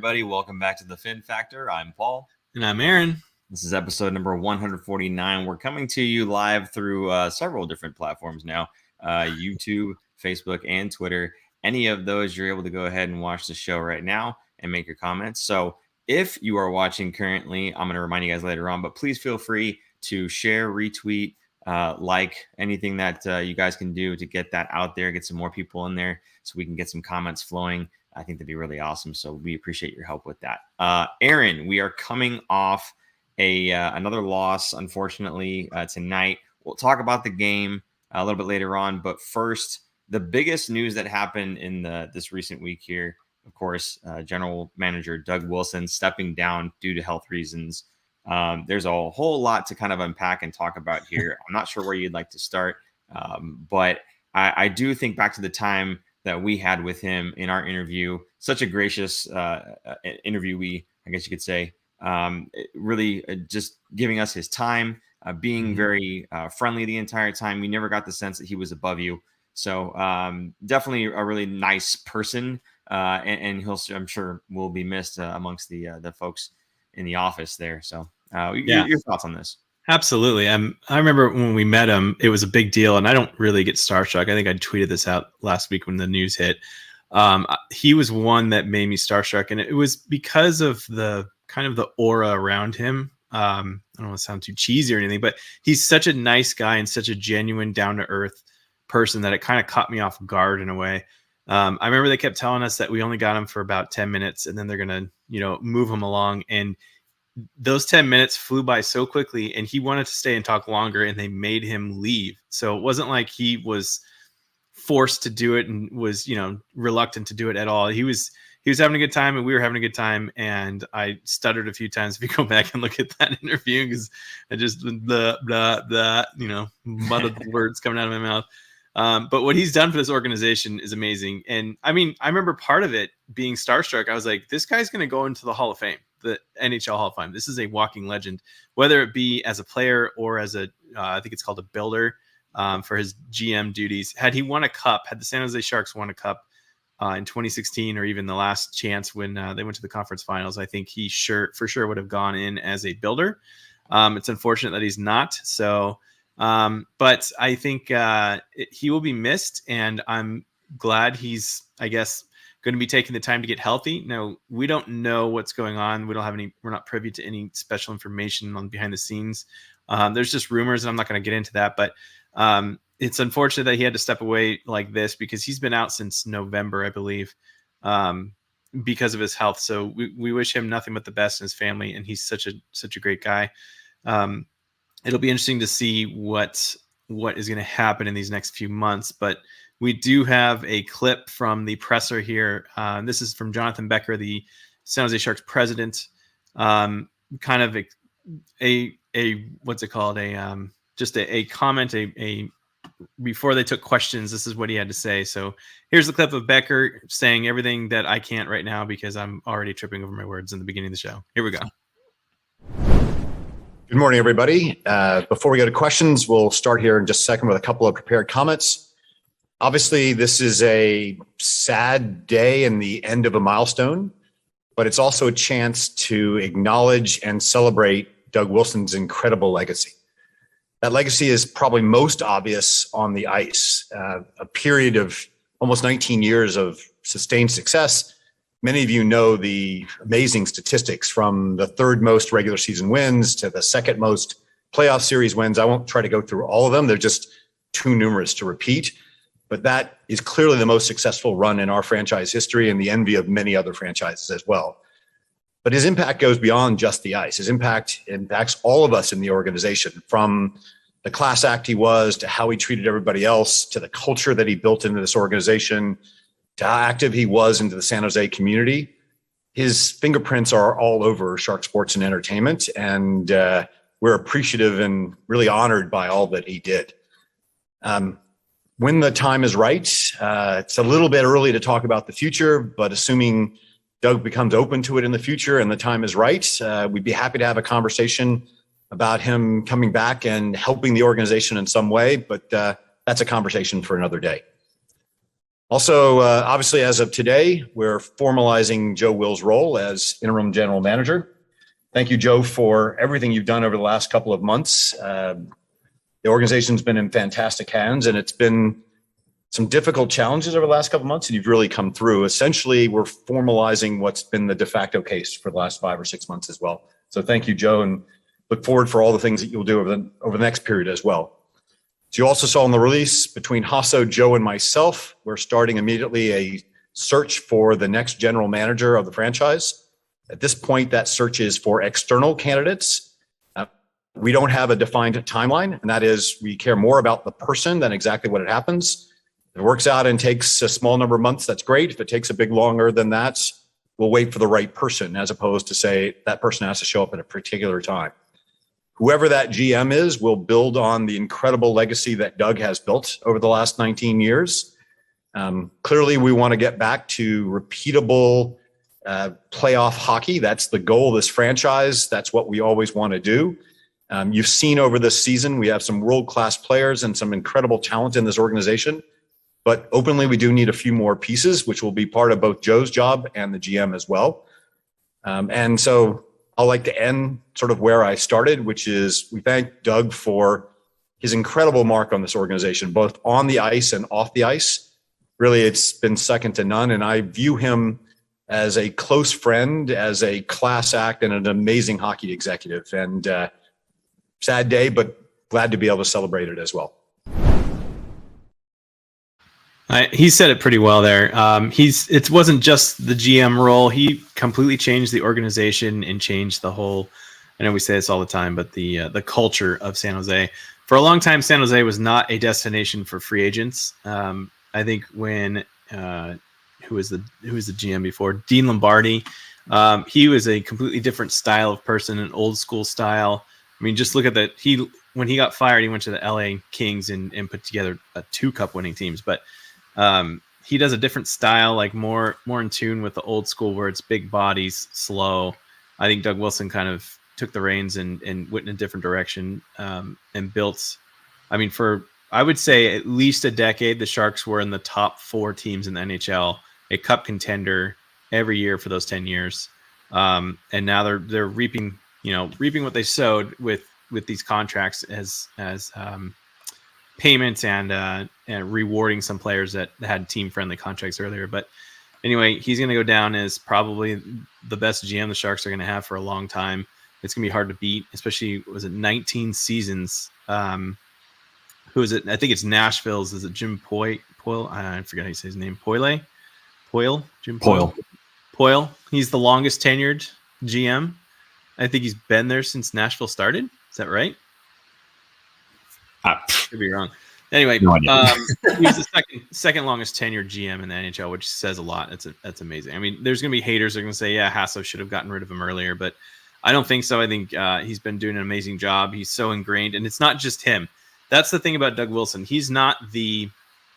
everybody. Welcome back to the Fin Factor. I'm Paul. And I'm Aaron. This is episode number 149. We're coming to you live through several different platforms now, YouTube, Facebook, and Twitter. Any of those, you're able to go ahead and watch the show right now and make your comments. So if you are watching currently, I'm going to remind you guys later on, but please feel free to share, retweet, like anything that you guys can do to get that out there, get some more people in there so we can get some comments flowing. I think that'd be really awesome. So we appreciate your help with that. Aaron, we are coming off another loss, unfortunately, tonight. We'll talk about the game a little bit later on. But first, the biggest news that happened in this recent week here, of course, General Manager Doug Wilson stepping down due to health reasons. There's a whole lot to kind of unpack and talk about here. I'm not sure where you'd like to start, but I do think back to the time that we had with him in our interview. Such a gracious interviewee, I guess you could say. Really just giving us his time, being very friendly the entire time. We never got the sense that he was above you. So definitely a really nice person, and he'll, I'm sure, will be missed amongst the folks in the office there. So your thoughts on this? Absolutely. I remember when we met him, it was a big deal, and I don't really get starstruck. I think I tweeted this out last week when the news hit. He was one that made me starstruck, and it was because of the kind of the aura around him. I don't want to sound too cheesy or anything, but he's such a nice guy and such a genuine, down-to-earth person that it kind of caught me off guard in a way. I remember they kept telling us that we only got him for about 10 minutes, and then they're going to, move him along. And those 10 minutes flew by so quickly, and he wanted to stay and talk longer, and they made him leave. So it wasn't like he was forced to do it and was, reluctant to do it at all. He was having a good time, and we were having a good time. And I stuttered a few times if you go back and look at that interview, because I just blah, blah, blah, muddled the words coming out of my mouth. But what he's done for this organization is amazing. And I mean, I remember part of it being starstruck. I was like, this guy's going to go into the Hall of Fame, the NHL Hall of Fame. This is a walking legend, whether it be as a player or as I think it's called a builder, for his GM duties. Had he won a cup, had the San Jose Sharks won a cup in 2016, or even the last chance when they went to the conference finals, I think he for sure would have gone in as a builder. It's unfortunate that he's not. So, but I think he will be missed, and I'm glad he's, I guess, going to be taking the time to get healthy. Now, we don't know what's going on. We're not privy to any special information on behind the scenes. There's just rumors, and I'm not going to get into that, but it's unfortunate that he had to step away like this, because he's been out since November, I believe, because of his health. So we wish him nothing but the best in his family, and he's such a great guy. It'll be interesting to see what is going to happen in these next few months, but we do have a clip from the presser here. This is from Jonathan Becker, the San Jose Sharks president. Kind of a what's it called? Just a comment, before they took questions. This is what he had to say. So here's the clip of Becker saying everything that I can't right now, because I'm already tripping over my words in the beginning of the show. Here we go. Good morning, everybody. Before we go to questions, we'll start here in just a second with a couple of prepared comments. Obviously, this is a sad day and the end of a milestone, but it's also a chance to acknowledge and celebrate Doug Wilson's incredible legacy. That legacy is probably most obvious on the ice. A period of almost 19 years of sustained success. Many of you know the amazing statistics, from the third most regular season wins to the second most playoff series wins. I won't try to go through all of them. They're just too numerous to repeat. But that is clearly the most successful run in our franchise history, and the envy of many other franchises as well. But his impact goes beyond just the ice. His impact impacts all of us in the organization, from the class act he was, to how he treated everybody else, to the culture that he built into this organization, to how active he was into the San Jose community. His fingerprints are all over Shark Sports and Entertainment, and we're appreciative and really honored by all that he did. When the time is right, it's a little bit early to talk about the future, but assuming Doug becomes open to it in the future and the time is right, we'd be happy to have a conversation about him coming back and helping the organization in some way, but that's a conversation for another day. Also, obviously, as of today, we're formalizing Joe Will's role as interim general manager. Thank you, Joe, for everything you've done over the last couple of months. The organization's been in fantastic hands, and it's been some difficult challenges over the last couple of months, and you've really come through. Essentially, we're formalizing what's been the de facto case for the last 5 or 6 months as well. So thank you, Joe, and look forward for all the things that you'll do over the next period as well. So you also saw in the release, between Hasso, Joe, and myself, we're starting immediately a search for the next general manager of the franchise. At this point, that search is for external candidates. We don't have a defined timeline, and that is we care more about the person than exactly what it happens. If it works out and takes a small number of months, that's great. If it takes a bit longer than that, we'll wait for the right person, as opposed to say that person has to show up at a particular time. Whoever that GM is will build on the incredible legacy that Doug has built over the last 19 years. Clearly, we want to get back to repeatable playoff hockey. That's the goal of this franchise. That's what we always want to do. You've seen over this season, we have some world-class players and some incredible talent in this organization. But openly, we do need a few more pieces, which will be part of both Joe's job and the GM as well. And so I'd like to end sort of where I started, which is we thank Doug for his incredible mark on this organization, both on the ice and off the ice. Really, it's been second to none. And I view him as a close friend, as a class act, and an amazing hockey executive. And sad day, but glad to be able to celebrate it as well. He said it pretty well there. It wasn't just the GM role. He completely changed the organization and changed the whole, I know we say this all the time, but the culture of San Jose. For a long time, San Jose was not a destination for free agents. I think when who was the GM before? Dean Lombardi. He was a completely different style of person, an old school style. I mean, just look at that. When he got fired, he went to the LA Kings and put together 2 cup winning teams. But he does a different style, like more in tune with the old school, where it's big bodies, slow. I think Doug Wilson kind of took the reins and went in a different direction and built. I mean, I would say at least a decade, the Sharks were in the top 4 teams in the NHL, a cup contender every year for those 10 years. And now they're reaping what they sowed with these contracts as payments and rewarding some players that had team-friendly contracts earlier. But anyway, he's going to go down as probably the best GM the Sharks are going to have for a long time. It's going to be hard to beat, especially, was it 19 seasons? Who is it? I think it's Nashville's. Is it Jim Poyle? I forget how you say his name. Poyle? Jim Poyle. Poyle. He's the longest tenured GM. I think he's been there since Nashville started. Is that right? Could be wrong. Anyway, No he was the second longest tenured GM in the NHL, which says a lot. That's amazing. I mean, there's going to be haters that are going to say, yeah, Hasso should have gotten rid of him earlier, but I don't think so. I think he's been doing an amazing job. He's so ingrained, and it's not just him. That's the thing about Doug Wilson. He's not the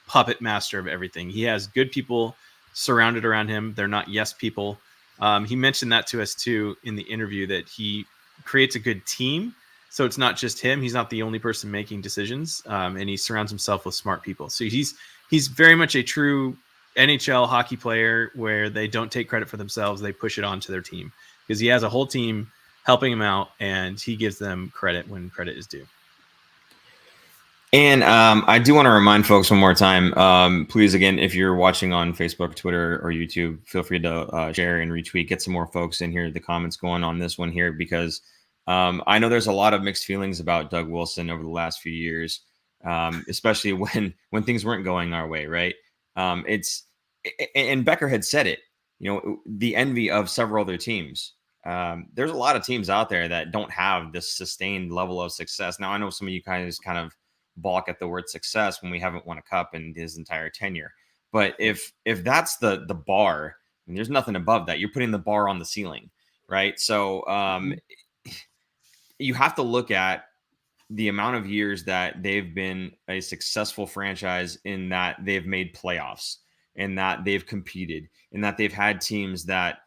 puppet master of everything. He has good people surrounded around him. They're not yes people. He mentioned that to us too in the interview, that he creates a good team. So it's not just him. He's not the only person making decisions, and he surrounds himself with smart people. So he's very much a true NHL hockey player, where they don't take credit for themselves. They push it on to their team, because he has a whole team helping him out, and he gives them credit when credit is due. And I do want to remind folks one more time, please, again, if you're watching on Facebook, Twitter, or YouTube, feel free to share and retweet, get some more folks in here, the comments going on this one here, because I know there's a lot of mixed feelings about Doug Wilson over the last few years, especially when things weren't going our way, right? And Becker had said it, the envy of several other teams. There's a lot of teams out there that don't have this sustained level of success. Now, I know some of you guys kind of balk at the word success when we haven't won a cup in his entire tenure. But if that's the bar, and there's nothing above that, you're putting the bar on the ceiling, right? So you have to look at the amount of years that they've been a successful franchise, in that they've made playoffs, in that they've competed, in that they've had teams that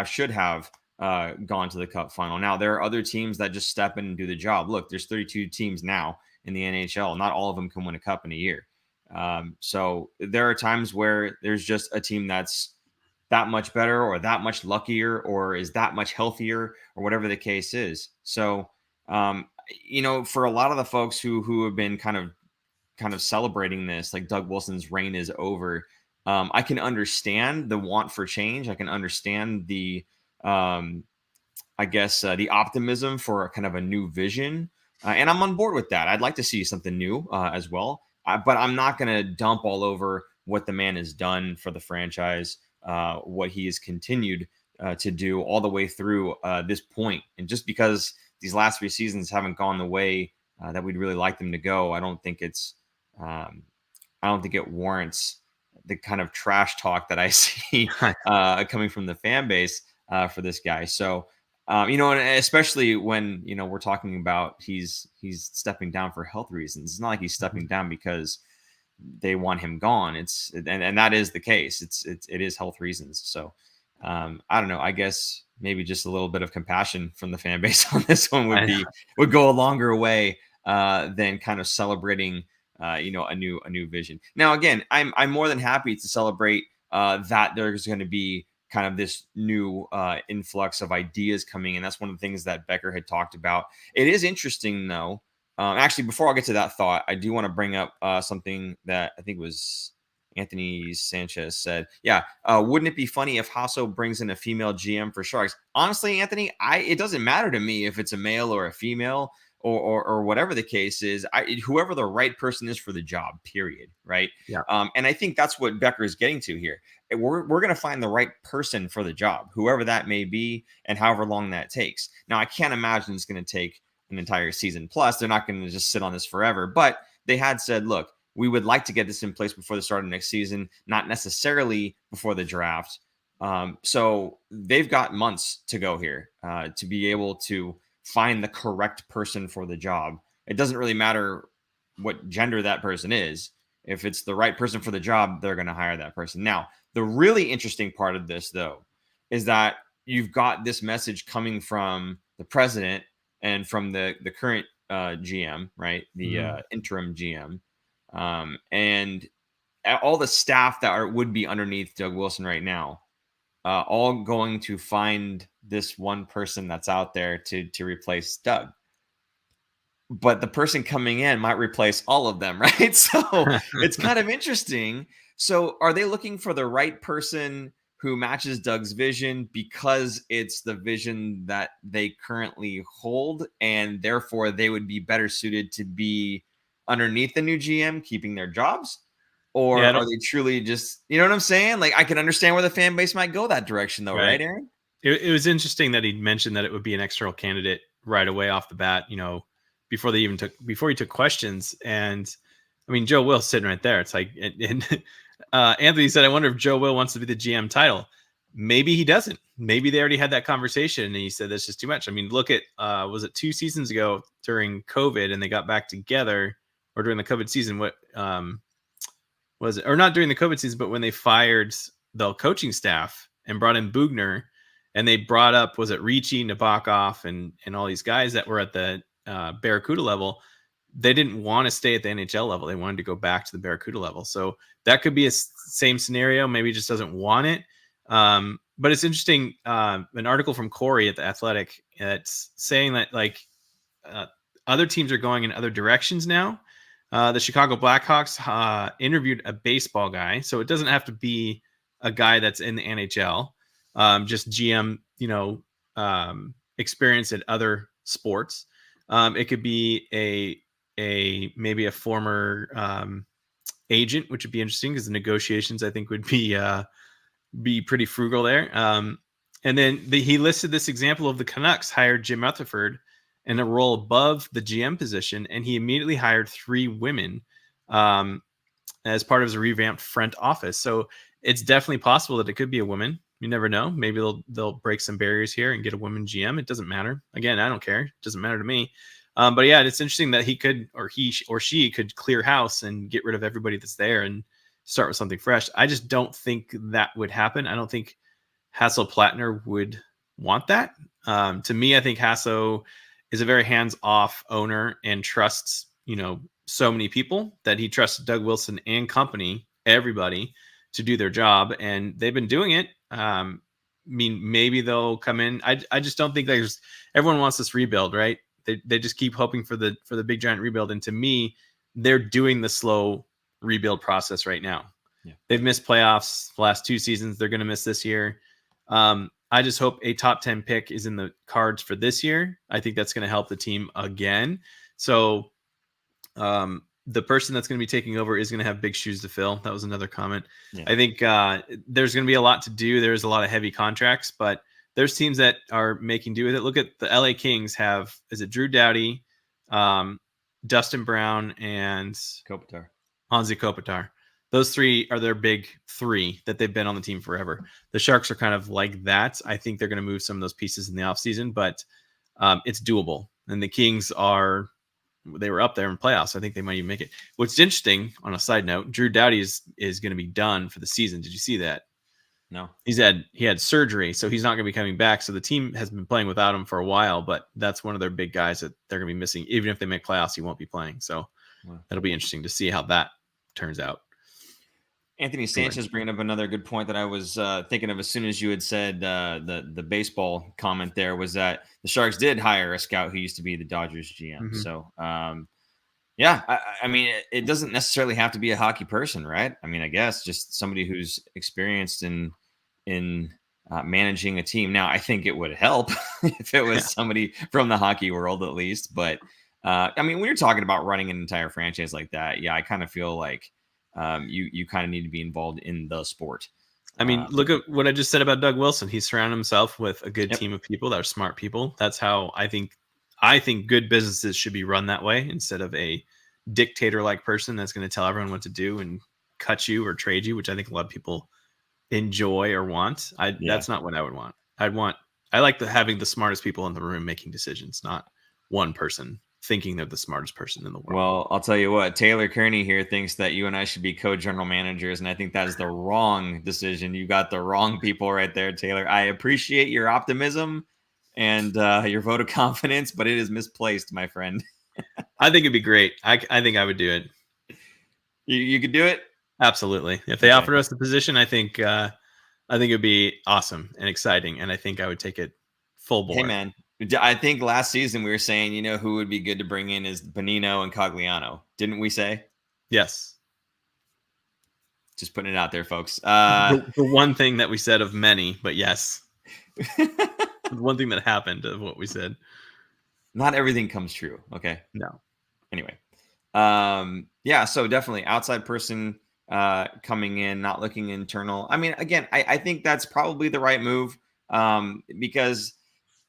should have gone to the cup final. Now, there are other teams that just step in and do the job. Look, there's 32 teams now in the NHL. Not all of them can win a cup in a year. So there are times where there's just a team that's that much better or that much luckier or is that much healthier or whatever the case is. So, for a lot of the folks who have been kind of celebrating this, like Doug Wilson's reign is over. I can understand the want for change. I can understand the, the optimism for a kind of a new vision. And I'm on board with that. I'd like to see something new as well. But I'm not going to dump all over what the man has done for the franchise, what he has continued to do all the way through this point. And just because these last 3 seasons haven't gone the way that we'd really like them to go, I don't think it warrants the kind of trash talk that I see coming from the fan base for this guy. So, and especially when, we're talking about he's stepping down for health reasons. It's not like he's stepping down because they want him gone. And that is the case. It is health reasons. So, I don't know. I guess maybe just a little bit of compassion from the fan base on this one would go a longer way than kind of celebrating a new vision. Now, again, I'm more than happy to celebrate that there's going to be kind of this new influx of ideas coming in. That's one of the things that Becker had talked about. It is interesting, though. Actually, before I get to that thought, I do want to bring up something that I think was Anthony Sanchez said. Yeah, wouldn't it be funny if Hasso brings in a female GM for Sharks? Honestly, Anthony, it doesn't matter to me if it's a male or a female. Or whatever the case is, whoever the right person is for the job, period. Right. Yeah. And I think that's what Becker is getting to here. We're going to find the right person for the job, whoever that may be, and however long that takes. Now, I can't imagine it's going to take an entire season. Plus, they're not going to just sit on this forever. But they had said, look, we would like to get this in place before the start of next season, not necessarily before the draft. So they've got months to go here to be able to find the correct person for the job. It doesn't really matter what gender that person is. If it's the right person for the job, they're going to hire that person. Now, the really interesting part of this, though, is that you've got this message coming from the president and from the current GM, right? The interim GM, and all the staff that would be underneath Doug Wilson right now, all going to find this one person that's out there to replace Doug. But the person coming in might replace all of them, right? So it's kind of interesting. So are they looking for the right person who matches Doug's vision because it's the vision that they currently hold, and therefore they would be better suited to be underneath the new GM, keeping their jobs? Or are they truly just, you know what I'm saying? Like, I can understand where the fan base might go that direction, though, right, Aaron? It was interesting that he mentioned that it would be an external candidate right away off the bat, before he took questions. And I mean, Joe Will's sitting right there. It's like, and Anthony said, I wonder if Joe Will wants to be the GM title. Maybe he doesn't. Maybe they already had that conversation and he said, that's just too much. I mean, look at, was it 2 seasons ago during COVID and they got back together, or during the COVID season? What, was it, or not during the COVID season, but when they fired the coaching staff and brought in Bugner, and they brought up, was it Ricci, Nabokov, and all these guys that were at the Barracuda level? They didn't want to stay at the NHL level. They wanted to go back to the Barracuda level. So that could be a same scenario. Maybe he just doesn't want it. But it's interesting. An article from Corey at The Athletic that's saying that other teams are going in other directions now. The Chicago Blackhawks interviewed a baseball guy, so it doesn't have to be a guy that's in the NHL. Just GM, experience at other sports. It could be maybe a former agent, which would be interesting because the negotiations, I think, would be pretty frugal there. And then he listed this example of the Canucks hired Jim Rutherford in a role above the GM position, and he immediately hired 3 women as part of his revamped front office. So it's definitely possible that it could be a woman. You never know. Maybe they'll break some barriers here and get a woman GM. It doesn't matter. Again, I don't care. It doesn't matter to me. But yeah, it's interesting that he or she could clear house and get rid of everybody that's there and start with something fresh. I just don't think that would happen. I don't think Hasso-Plattner would want that. To me, I think Hasso is a very hands-off owner and trusts, so many people that he trusted Doug Wilson and company, everybody, to do their job, and they've been doing it. I mean, maybe they'll come in. I just don't think everyone wants this rebuild, right? They just keep hoping for the big giant rebuild, and to me, they're doing the slow rebuild process right now. Yeah. They've missed playoffs the last 2 seasons. They're going to miss this year. I just hope a top 10 pick is in the cards for this year. I think that's going to help the team again. So the person that's going to be taking over is going to have big shoes to fill. That was another comment. Yeah. I think there's going to be a lot to do. There's a lot of heavy contracts, but there's teams that are making do with it. Look at the LA Kings have, is it Drew Doughty, Dustin Brown, and Kopitar. Hansi Kopitar. Those 3 are their big 3 that they've been on the team forever. The Sharks are kind of like that. I think they're going to move some of those pieces in the offseason, but it's doable. And the Kings they were up there in playoffs. I think they might even make it. What's interesting, on a side note, Drew Doughty is going to be done for the season. Did you see that? No. He had surgery, so he's not going to be coming back. So the team has been playing without him for a while, but that's one of their big guys that they're going to be missing. Even if they make playoffs, he won't be playing. So That'll be interesting to see how that turns out. Anthony Sanchez bringing up another good point that I was thinking of as soon as you had said the baseball comment there was that the Sharks did hire a scout who used to be the Dodgers GM. Mm-hmm. So, I mean, it doesn't necessarily have to be a hockey person, right? I mean, I guess just somebody who's experienced in managing a team. Now, I think it would help if it was somebody from the hockey world at least. But, I mean, when you're talking about running an entire franchise like that, I kind of feel like you kind of need to be involved in the sport. I mean, look at what I just said about Doug Wilson. He's surrounded himself with a good team of people that are smart people. That's how I think good businesses should be run that way, instead of a dictator-like person that's going to tell everyone what to do and cut you or trade you, which I think a lot of people enjoy or want. That's not what I would want. I like having the smartest people in the room making decisions, not one person thinking they're the smartest person in the world. Well, I'll tell you what, Taylor Kearney here thinks that you and I should be co-general managers, and I think that is the wrong decision. You got the wrong people right there, Taylor. I appreciate your optimism and your vote of confidence, but it is misplaced, my friend. I think it'd be great. I think I would do it. You could do it? Absolutely. If they offered us the position, I think it'd be awesome and exciting, and I think I would take it full bore. Hey, man. I think last season we were saying, who would be good to bring in is Bonino and Cogliano. Didn't we say? Yes. Just putting it out there, folks. The one thing that we said of many, but yes. One thing that happened of what we said. Not everything comes true. Okay. No. Anyway. So definitely outside person coming in, not looking internal. I mean, again, I think that's probably the right move because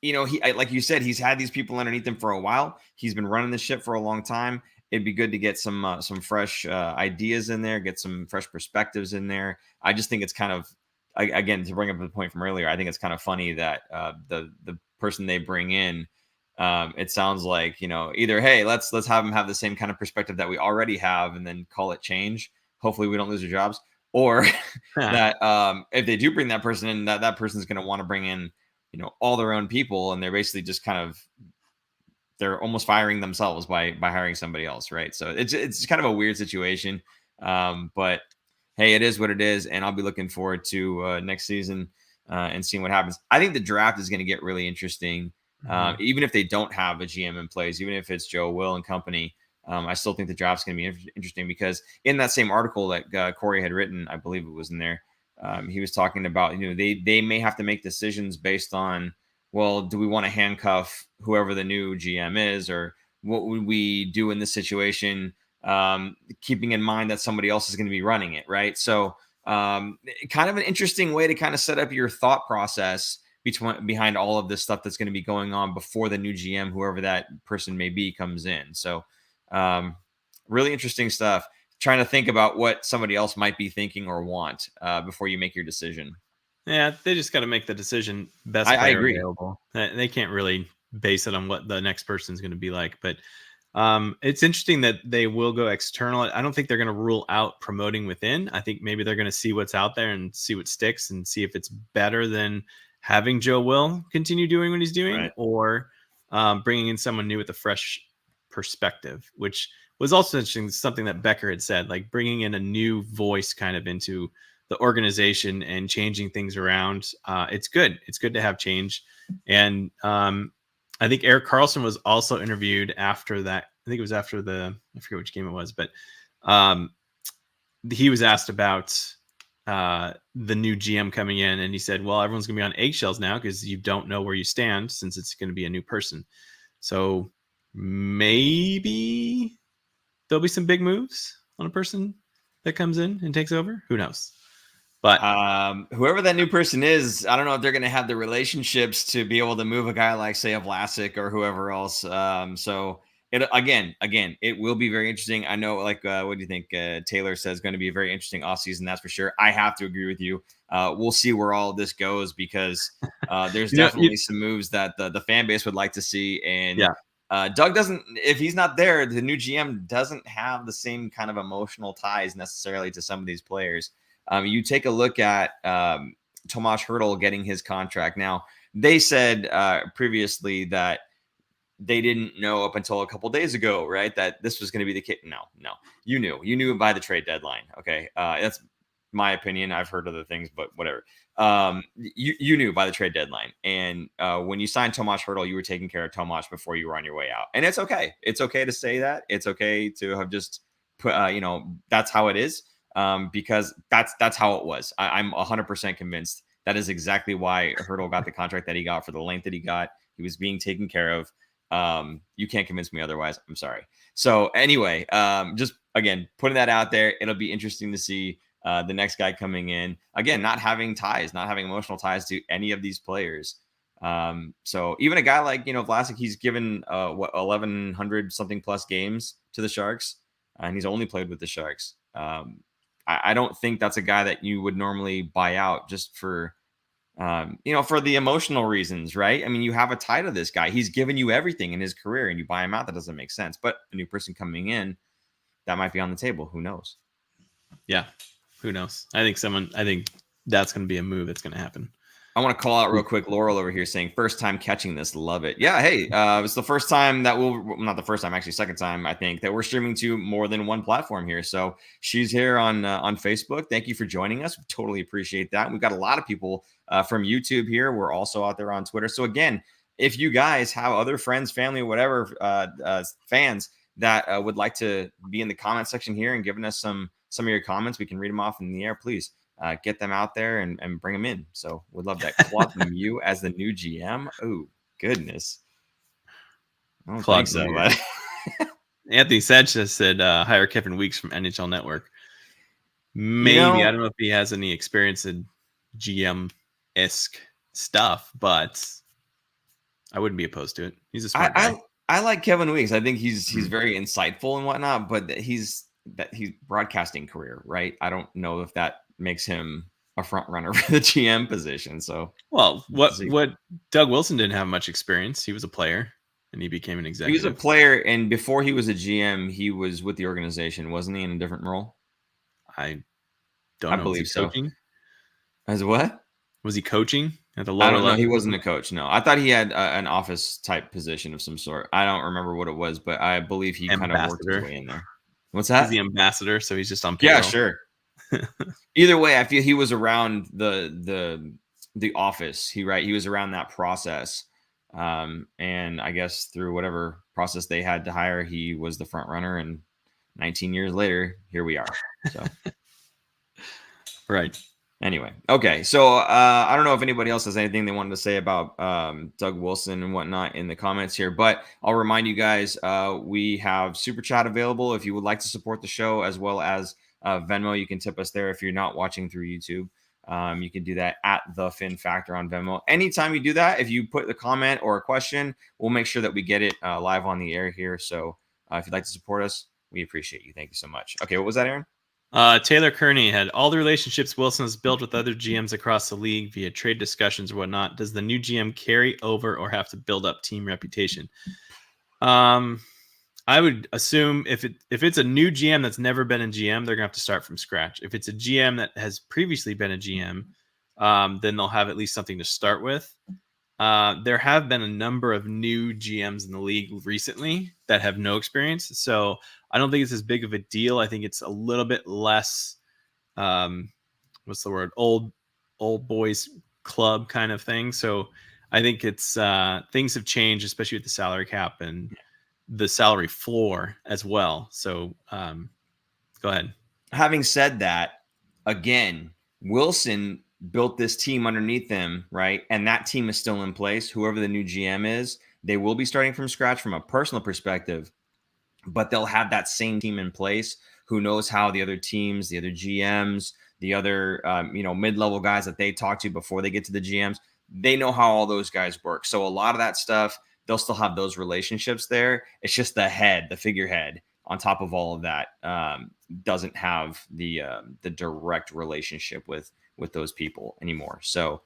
he, like you said, he's had these people underneath him for a while. He's been running the ship for a long time. It'd be good to get some fresh ideas in there, get some fresh perspectives in there. I just think it's kind of, again, to bring up the point from earlier, I think it's kind of funny that the person they bring in, it sounds like, either, hey, let's have them have the same kind of perspective that we already have and then call it change. Hopefully we don't lose our jobs. Or that if they do bring that person in, that person's going to want to bring in, all their own people, and they're basically just they're almost firing themselves by hiring somebody else, right? So it's kind of a weird situation, but hey, it is what it is, and I'll be looking forward to next season and seeing what happens. I think the draft is going to get really interesting, even if they don't have a GM in place, even if it's Joe Will and company. I still think the draft's going to be interesting because in that same article that Corey had written, I believe it was in there. He was talking about, they may have to make decisions based on, well, do we want to handcuff whoever the new GM is, or what would we do in this situation, keeping in mind that somebody else is going to be running it, right? So kind of an interesting way to kind of set up your thought process behind all of this stuff that's going to be going on before the new GM, whoever that person may be, comes in. So really interesting stuff. Trying to think about what somebody else might be thinking or want before you make your decision. Yeah, they just got to make the decision best. I agree. Available. They can't really base it on what the next person is going to be like. But it's interesting that they will go external. I don't think they're going to rule out promoting within. I think maybe they're going to see what's out there and see what sticks and see if it's better than having Joe Will continue doing what he's doing, right, or bringing in someone new with a fresh perspective, which was also interesting. Something that Becker had said, like bringing in a new voice kind of into the organization and changing things around. It's good. It's good to have change. And I think Erik Karlsson was also interviewed after that. I think it was after I forget which game it was, but he was asked about the new GM coming in, and he said, well, everyone's going to be on eggshells now because you don't know where you stand since it's going to be a new person. So maybe there'll be some big moves on a person that comes in and takes over. Who knows? But whoever that new person is, I don't know if they're going to have the relationships to be able to move a guy like, say, a Vlasic or whoever else. So it again, it will be very interesting. I know, like, what do you think? Taylor says going to be a very interesting offseason. That's for sure. I have to agree with you. We'll see where all of this goes because there's definitely some moves that the fan base would like to see. And Doug doesn't, if he's not there, the new GM doesn't have the same kind of emotional ties necessarily to some of these players. You take a look at Tomas Hertl getting his contract. Now, they said previously that they didn't know up until a couple days ago, right, that this was going to be the case. No, you knew by the trade deadline. Okay, that's my opinion. I've heard other things, but whatever. You knew by the trade deadline, and when you signed Tomas Hertl, you were taking care of Tomas before you were on your way out, and it's okay. It's okay to say that. It's okay to have just put, that's how it is. Because that's how it was. I'm 100% convinced that is exactly why Hertl got the contract that he got for the length that he got. He was being taken care of. You can't convince me otherwise. I'm sorry. So anyway, just again, putting that out there, it'll be interesting to see the next guy coming in. Again, not having emotional ties to any of these players. So even a guy like, Vlasic, he's given 1,100 something plus games to the Sharks, and he's only played with the Sharks. I don't think that's a guy that you would normally buy out just for, for the emotional reasons, right? I mean, you have a tie to this guy. He's given you everything in his career and you buy him out. That doesn't make sense. But a new person coming in, that might be on the table. Who knows? Yeah, who knows? I think that's going to be a move that's going to happen. I want to call out real quick Laurel over here saying first time catching this. Love it. Yeah. Hey, it's the first time that not the first time, actually second time, I think, that we're streaming to more than one platform here. So she's here on Facebook. Thank you for joining us. We totally appreciate that. We've got a lot of people from YouTube here. We're also out there on Twitter. So again, if you guys have other friends, family, whatever, fans that would like to be in the comment section here and giving us some of your comments, we can read them off in the air. Please get them out there and bring them in. So we'd love that. Claude Lemieux as the new GM. Oh, goodness. I don't think so, but Anthony Sanchez said hire Kevin Weeks from NHL Network. Maybe. I don't know if he has any experience in GM-esque stuff, but I wouldn't be opposed to it. He's a smart guy. I like Kevin Weeks. I think he's very insightful and whatnot, but he's broadcasting career, right? I don't know if that makes him a front runner for the GM position. So, well, what Doug Wilson didn't have much experience. He was a player and he became an executive. He was a player, and before he was a GM, he was with the organization, wasn't he, in a different role? I don't know. I believe so. Coaching? As what? Was he coaching at the lower I don't know. level? He wasn't a coach. No, I thought he had an office type position of some sort. I don't remember what it was, but I believe he kind of worked his way in there. What's that? He's the ambassador, so he's just on payroll. Yeah, sure. Either way, I feel he was around the office. He was around that process, and I guess through whatever process they had to hire, he was the front runner. And 19 years later, here we are. So, right. Anyway, okay. So I don't know if anybody else has anything they wanted to say about Doug Wilson and whatnot in the comments here, but I'll remind you guys, we have Super Chat available if you would like to support the show, as well as Venmo. You can tip us there if you're not watching through YouTube. You can do that at The Fin Factor on Venmo. Anytime you do that, if you put a comment or a question, we'll make sure that we get it live on the air here. So if you'd like to support us, we appreciate you. Thank you so much. Okay, what was that, Aaron? Taylor Kearney had all the relationships Wilson has built with other GMs across the league via trade discussions or whatnot. Does the new GM carry over or have to build up team reputation? I would assume if it's a new GM that's never been a GM, they're gonna have to start from scratch. If it's a GM that has previously been a GM, then they'll have at least something to start with. There have been a number of new GMs in the league recently that have no experience. So I don't think it's as big of a deal. I think it's a little bit less, what's the word? Old boys club kind of thing. So I think it's things have changed, especially with the salary cap and the salary floor as well. So go ahead. Having said that, again, Wilson built this team underneath him, right? And that team is still in place. Whoever the new GM is, they will be starting from scratch from a personal perspective, but they'll have that same team in place who knows how the other teams, the other GMs, the other mid-level guys that they talk to before they get to the GMs, they know how all those guys work. So a lot of that stuff, they'll still have those relationships there. It's just the figurehead on top of all of that doesn't have the direct relationship with those people anymore. So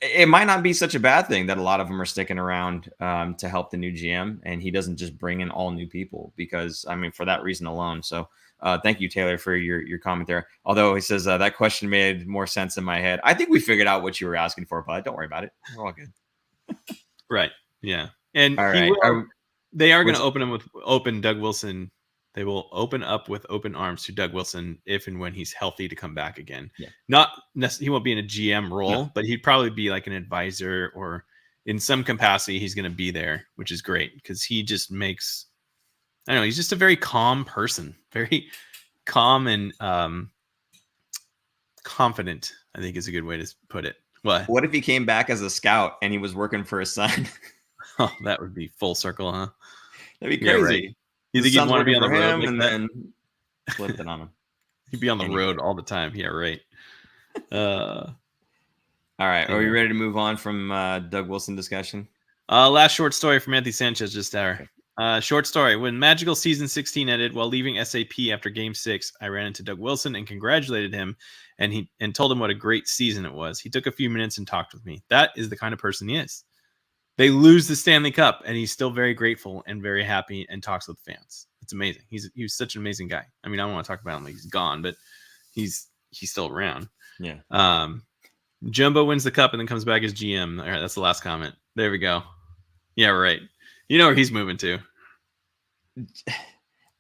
it might not be such a bad thing that a lot of them are sticking around to help the new GM, and he doesn't just bring in all new people because, I mean, for that reason alone. So thank you, Taylor, for your comment there. Although he says that question made more sense in my head. I think we figured out what you were asking for, but don't worry about it. We're all good. Right. Yeah. And all right. They are going to open Doug Wilson. They will open up with open arms to Doug Wilson if and when he's healthy to come back again. Yeah. He won't be in a GM role, but he'd probably be like an advisor or in some capacity. He's going to be there, which is great because he just makes. I don't know. He's just a very calm person, very calm and confident. I think is a good way to put it. What if he came back as a scout and he was working for his son? Oh, that would be full circle, huh? That'd be crazy. Yeah, right. You think he'd want to be on the road and then flipped it on him? He'd be on the road all the time. Yeah, right. All right. Are we ready to move on from Doug Wilson discussion? Last short story from Anthony Sanchez just there. Short story. When Magical Season 16 ended, while leaving SAP after Game 6, I ran into Doug Wilson and congratulated him and told him what a great season it was. He took a few minutes and talked with me. That is the kind of person he is. They lose the Stanley Cup, and he's still very grateful and very happy and talks with fans. It's amazing. He was such an amazing guy. I mean, I don't want to talk about him like he's gone, but he's still around. Yeah. Jumbo wins the cup and then comes back as GM. All right, that's the last comment. There we go. Yeah, right. You know where he's moving to.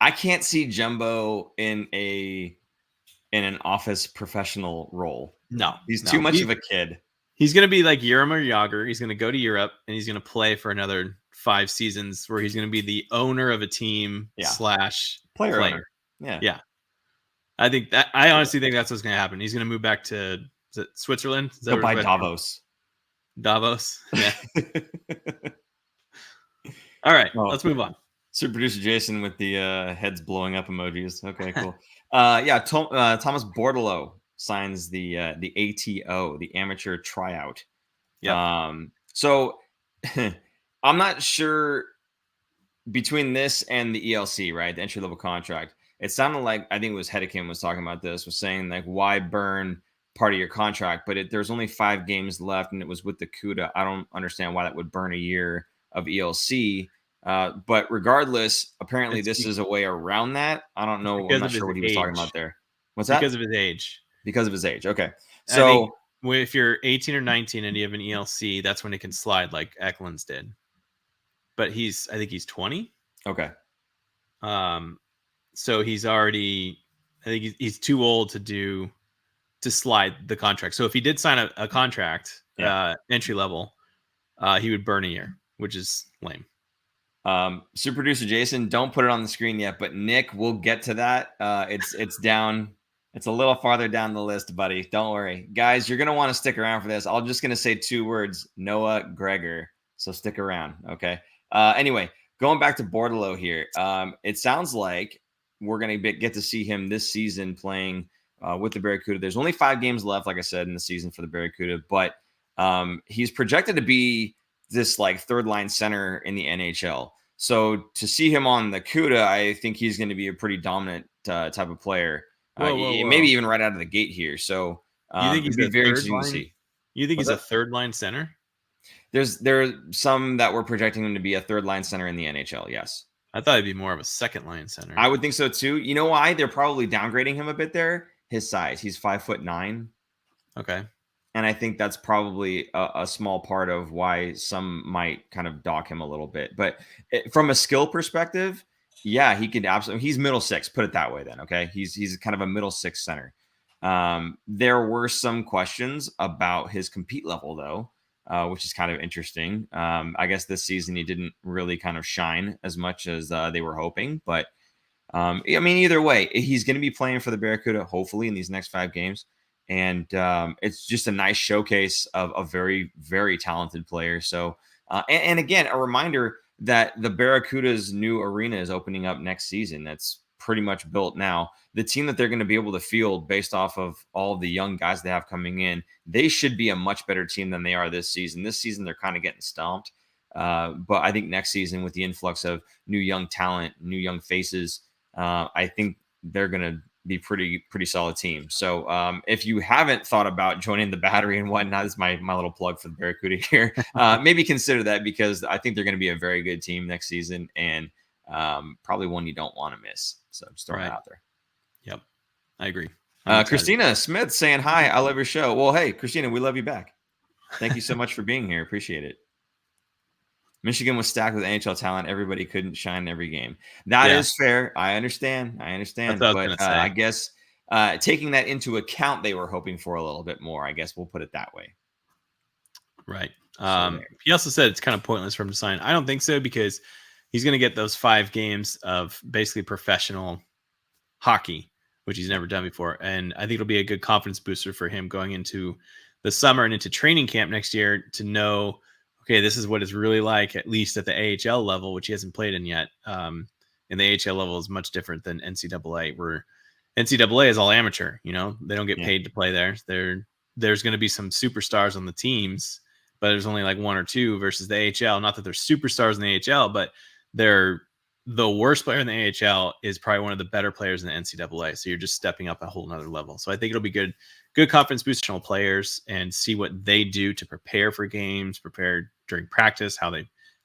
I can't see Jumbo in an office professional role. No, he's too much of a kid. He's going to be like Jaromir Jagr. He's going to go to Europe and he's going to play for another 5 seasons where he's going to be the owner of a team / player. Owner. Yeah. I honestly think that's what's going to happen. He's going to move back to Switzerland. Go by Davos. Davos. Yeah. All right. Let's move on. Super producer Jason with the heads blowing up emojis. Okay, cool. Thomas Bordeleau signs the ATO, the amateur tryout. Yeah. So I'm not sure between this and the ELC, right? The entry level contract. It sounded like, I think it was Hedekin was talking about this, was saying like, why burn part of your contract? But there's only 5 games left and it was with the CUDA. I don't understand why that would burn a year of ELC. But regardless, apparently this is a way around that. I don't know. I'm not sure what he was talking about there. What's that? Because of his age. Because of his age. Okay. So if you're 18 or 19 and you have an ELC, that's when it can slide like Eklund's did. But I think he's 20. Okay. So he's already, I think he's too old to slide the contract. So if he did sign a contract, entry level, he would burn a year, which is lame. Super producer Jason, don't put it on the screen yet, but Nick, we'll get to that. It's down. It's a little farther down the list, buddy. Don't worry. Guys, you're going to want to stick around for this. I'm just going to say 2 words, Noah Gregor. So stick around. Okay. Anyway, going back to Bordeleau here. It sounds like we're going to get to see him this season playing with the Barracuda. There's only 5 games left, like I said, in the season for the Barracuda, but he's projected to be this like 3rd line center in the NHL. So to see him on the CUDA, I think he's going to be a pretty dominant type of player. Whoa. Maybe even right out of the gate here. So you think he's very interesting to see. You think he's a 3rd line center? There are some that were projecting him to be a 3rd line center in the NHL. Yes. I thought he'd be more of a 2nd line center. I would think so too. You know why? They're probably downgrading him a bit there. His size. He's 5'9". Okay. And I think that's probably a small part of why some might kind of dock him a little bit. But from a skill perspective, yeah, he could absolutely. He's middle six. Put it that way, then. Okay, he's kind of a middle six center. There were some questions about his compete level, though, which is kind of interesting. I guess this season he didn't really kind of shine as much as they were hoping. But I mean, either way, he's going to be playing for the Barracuda, hopefully, in these next 5 games. And it's just a nice showcase of a very, very talented player. So, and again, a reminder that the Barracuda's new arena is opening up next season. That's pretty much built now. The team that they're going to be able to field based off of all the young guys they have coming in, they should be a much better team than they are this season. This season, they're kind of getting stomped. But I think next season, with the influx of new young talent, new young faces, I think they're going to be pretty solid team. So if you haven't thought about joining the Battery and whatnot, this is my little plug for the Barracuda here. Maybe consider that, because I think they're going to be a very good team next season, and probably one you don't want to miss. So just throw it out there. Yep, I agree. Christina Smith saying hi. I love your show. Well, hey, Christina, we love you back. Thank you so much for being here. Appreciate it. Michigan was stacked with NHL talent. Everybody couldn't shine in every game. That is fair. I understand. But I guess taking that into account, they were hoping for a little bit more. I guess we'll put it that way. Right. He also said it's kind of pointless for him to sign. I don't think so, because he's going to get those 5 games of basically professional hockey, which he's never done before. And I think it'll be a good confidence booster for him going into the summer and into training camp next year, to know, okay, this is what it's really like, at least at the AHL level, which he hasn't played in yet. And the AHL level is much different than NCAA, where NCAA is all amateur. You know, they don't get paid to play there. There's going to be some superstars on the teams, but there's only like 1 or 2 versus the AHL. Not that there's superstars in the AHL, but the worst player in the AHL is probably one of the better players in the NCAA. So you're just stepping up a whole nother level. So I think it'll be good confidence booster players, and see what they do to prepare for games, prepare during practice, how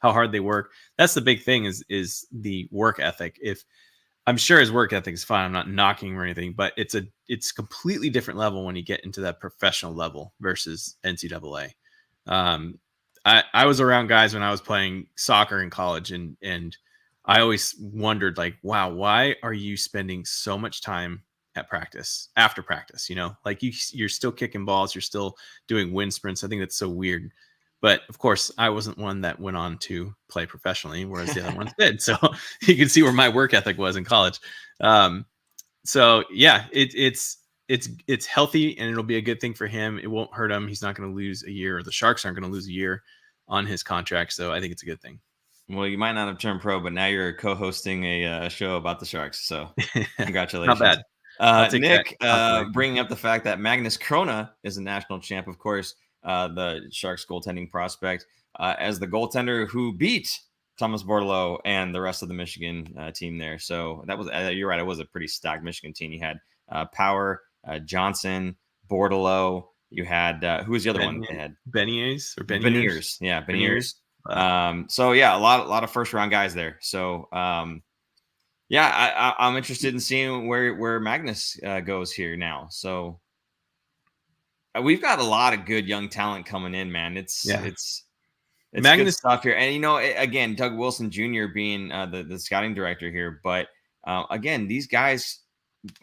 hard they work. That's the big thing, is the work ethic. If I'm sure his work ethic is fine, I'm not knocking or anything, but it's completely different level when you get into that professional level versus NCAA. I was around guys when I was playing soccer in college, and I always wondered, like, wow, why are you spending so much time at practice, after practice? You know, like you're still kicking balls, you're still doing wind sprints. I think that's so weird. But of course, I wasn't one that went on to play professionally, whereas the other ones did. So you can see where my work ethic was in college. So yeah, it's healthy, and it'll be a good thing for him. It won't hurt him. He's not going to lose a year, or the Sharks aren't going to lose a year on his contract. So I think it's a good thing. Well, you might not have turned pro, but now you're co-hosting a show about the Sharks. So congratulations. Not bad. Nick, bringing up the fact that Magnus Krona is a national champ, of course, the Sharks goaltending prospect, as the goaltender who beat Thomas Bordeleau and the rest of the Michigan team there. So that was, you're right, it was a pretty stacked Michigan team. You had Power, Johnson, Bordeleau. You had, who was the other one? They had Beniers. Yeah, Beniers. So yeah, a lot of first round guys there. So yeah, I'm interested in seeing where Magnus goes here now. So we've got a lot of good young talent coming in, man. It's Magnus good stuff here. And you know, again, Doug Wilson Jr. being the scouting director here, but again, these guys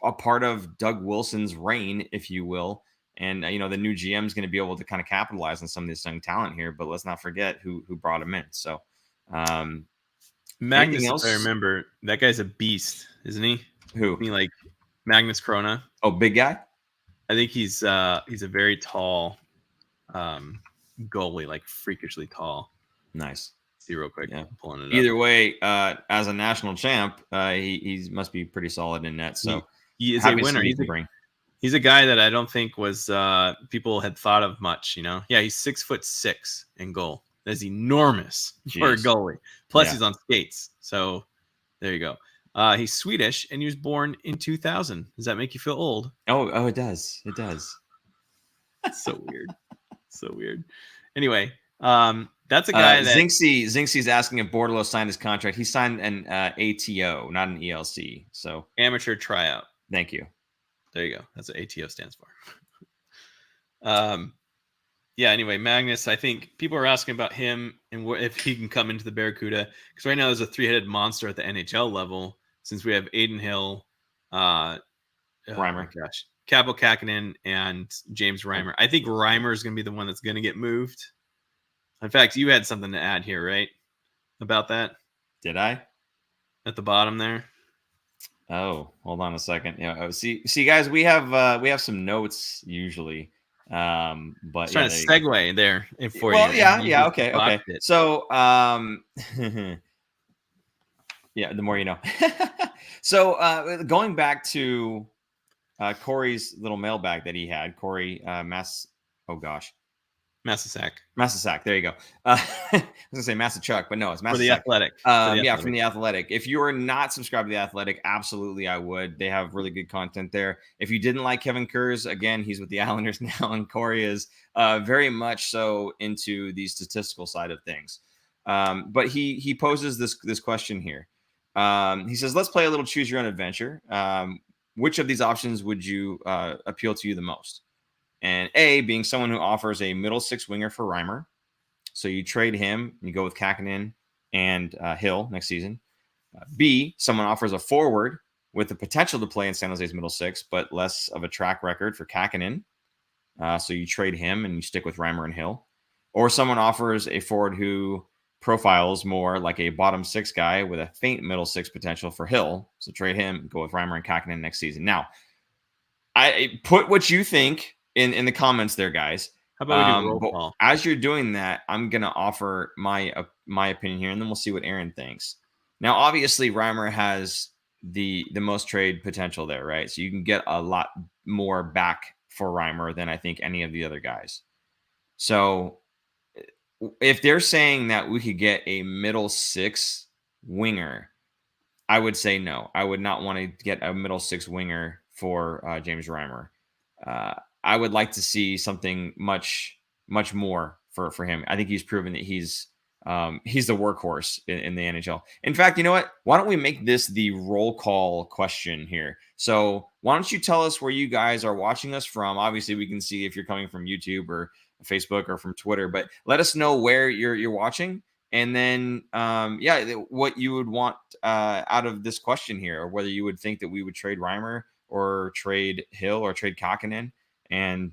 are part of Doug Wilson's reign, if you will. And, you know, the new GM is going to be able to kind of capitalize on some of this young talent here, but let's not forget who brought him in. So, Magnus, if I remember, that guy's a beast, isn't he? Who? I mean, like Magnus Krona. Oh, big guy? I think he's a very tall goalie, like freakishly tall. Nice. See real quick. Yeah, pulling it Either up. way, as a national champ, he must be pretty solid in net. So he is a winner. He's a guy that I don't think was people had thought of much, you know. Yeah, he's 6'6" in goal. That's enormous for a goalie. Plus, he's on skates. So there you go. He's Swedish, and he was born in 2000. Does that make you feel old? Oh, it does. It does. So weird. So weird. Anyway, that's a guy that Zinxie's asking if Bordeleau signed his contract. He signed an ATO, not an ELC. So amateur tryout. Thank you. There you go. That's what ATO stands for. yeah, anyway, Magnus, I think people are asking about him and if he can come into the Barracuda, because right now there's a three-headed monster at the NHL level, since we have Aiden Hill, oh my Reimer. gosh, Kaapo Kähkönen, and James Reimer. I think Reimer is going to be the one that's going to get moved. In fact, you had something to add here, right? About that? Did I? At the bottom there. Oh, hold on a second. Yeah, see, guys, we have some notes usually. But Trying to segue there for well, you. Yeah, okay. So, yeah, the more you know. So, going back to Corey's little mailbag that he had, Corey Massasack. There you go. I was gonna say Massachuck, but no, it's Massasack. For the Athletic. From the Athletic. If you are not subscribed to the Athletic, absolutely, I would. They have really good content there. If you didn't like Kevin Kurz, again, he's with the Islanders now, and Corey is very much so into the statistical side of things. But he poses this question here. He says, "Let's play a little choose your own adventure. Which of these options would you appeal to you the most?" And A, being someone who offers a middle six winger for Reimer. So you trade him, and you go with Kähkönen and Hill next season. B, someone offers a forward with the potential to play in San Jose's middle six, but less of a track record for Kähkönen. So you trade him and you stick with Reimer and Hill. Or someone offers a forward who profiles more like a bottom six guy with a faint middle six potential for Hill. So trade him, go with Reimer and Kähkönen next season. Now, I put what you think in the comments there, guys. How about we do roll call? As you're doing that, I'm gonna offer my opinion here, and then we'll see what Aaron thinks. Now, obviously, Reimer has the most trade potential there, right? So you can get a lot more back for Reimer than I think any of the other guys. So if they're saying that we could get a middle six winger, I would say no. I would not want to get a middle six winger for James Reimer. I would like to see something much more for him. I think he's proven that he's the workhorse in the NHL. In fact, you know what? Why don't we make this the roll call question here? So why don't you tell us where you guys are watching us from? Obviously, we can see if you're coming from YouTube or Facebook or from Twitter, but let us know where you're watching. And then, what you would want out of this question here, or whether you would think that we would trade Reimer or trade Hill or trade Kähkönen. And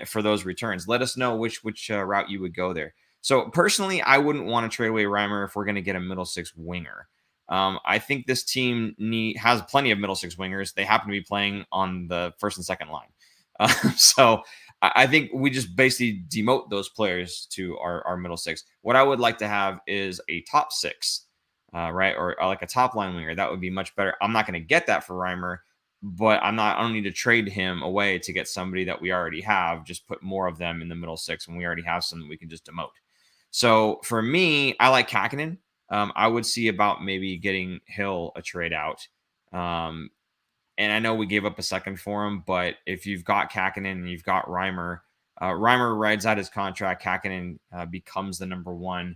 for those returns, let us know which route you would go there. So personally, I wouldn't want to trade away Reimer if we're going to get a middle six winger. I think this team has plenty of middle six wingers. They happen to be playing on the first and second line. So I think we just basically demote those players to our middle six. What I would like to have is a top six, right? Or like a top line winger. That would be much better. I'm not going to get that for Reimer. But I don't need to trade him away to get somebody that we already have. Just put more of them in the middle six when we already have some that we can just demote. So for me, I like Kähkönen. I would see about maybe getting Hill a trade out. And I know we gave up a second for him, but if you've got Kähkönen and you've got Reimer, Reimer rides out his contract. Kähkönen becomes the number one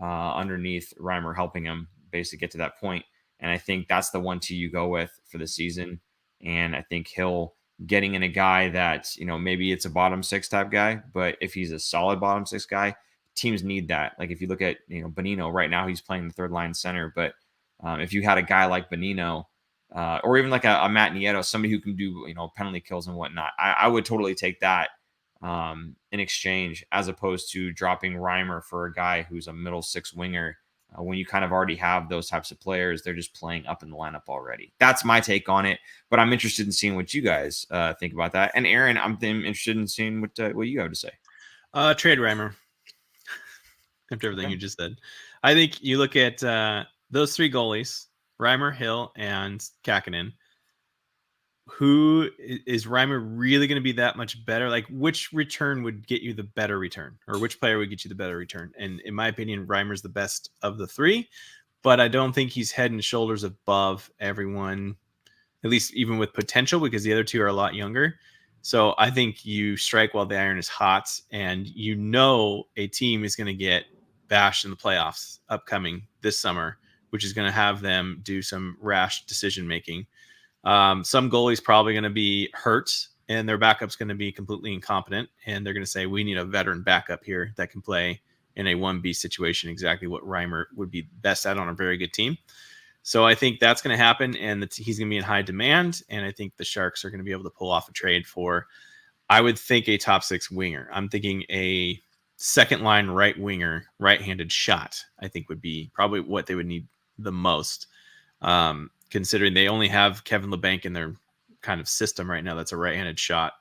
underneath Reimer, helping him basically get to that point. And I think that's the 1-2 you go with for the season. And I think Hill getting in a guy that, maybe it's a bottom six type guy, but if he's a solid bottom six guy, teams need that. Like if you look at, Bonino right now, he's playing the third line center. But if you had a guy like Bonino or even like a Matt Nieto, somebody who can do, penalty kills and whatnot, I would totally take that in exchange as opposed to dropping Reimer for a guy who's a middle six winger. When you kind of already have those types of players, they're just playing up in the lineup already. That's my take on it, but I'm interested in seeing what you guys think about that. And Aaron, I'm interested in seeing what you have to say. Trade Reimer. After everything you just said, I think you look at those three goalies: Reimer, Hill, and Kähkönen. Who is Reimer really going to be that much better? Like, which return would get you the better return, or which player would get you the better return? And in my opinion, Reimer's the best of the three, but I don't think he's head and shoulders above everyone, at least even with potential, because the other two are a lot younger. So I think you strike while the iron is hot, and a team is going to get bashed in the playoffs upcoming this summer, which is going to have them do some rash decision making. Some goalies probably going to be hurt and their backup's going to be completely incompetent, and they're going to say, we need a veteran backup here that can play in a 1B situation exactly what Reimer would be best at on a very good team. So I think that's going to happen, and he's going to be in high demand, and I think the Sharks are going to be able to pull off a trade for, I would think, a top 6 winger. I'm thinking a second line right winger, right-handed shot, I think would be probably what they would need the most, considering they only have Kevin Labanc in their kind of system right now that's a right-handed shot.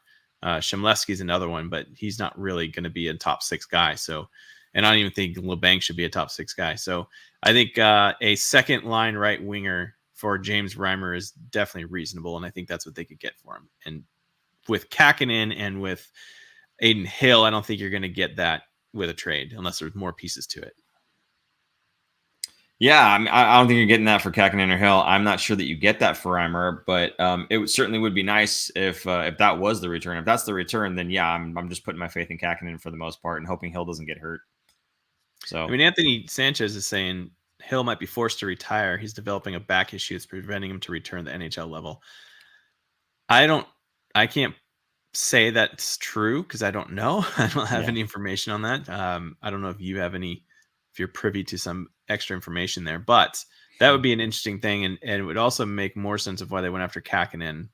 Shemlevsky's another one, but he's not really going to be a top 6 guy. So, and I don't even think Labanc should be a top 6 guy. So I think a second line right winger for James Reimer is definitely reasonable, and I think that's what they could get for him. And with Kakkonen and with Aiden Hill, I don't think you're going to get that with a trade unless there's more pieces to it. Yeah, I don't think you're getting that for Kakkonen or Hill. I'm not sure that you get that for Reimer, but certainly would be nice if that was the return. If that's the return, then yeah, I'm just putting my faith in Kakkonen for the most part and hoping Hill doesn't get hurt. So I mean, Anthony Sanchez is saying Hill might be forced to retire. He's developing a back issue that's preventing him to return to the NHL level. I can't say that's true because I don't know. I don't have any information on that. I don't know if you have any, if you're privy to some extra information there, but that would be an interesting thing. And it would also make more sense of why they went after Kakkonen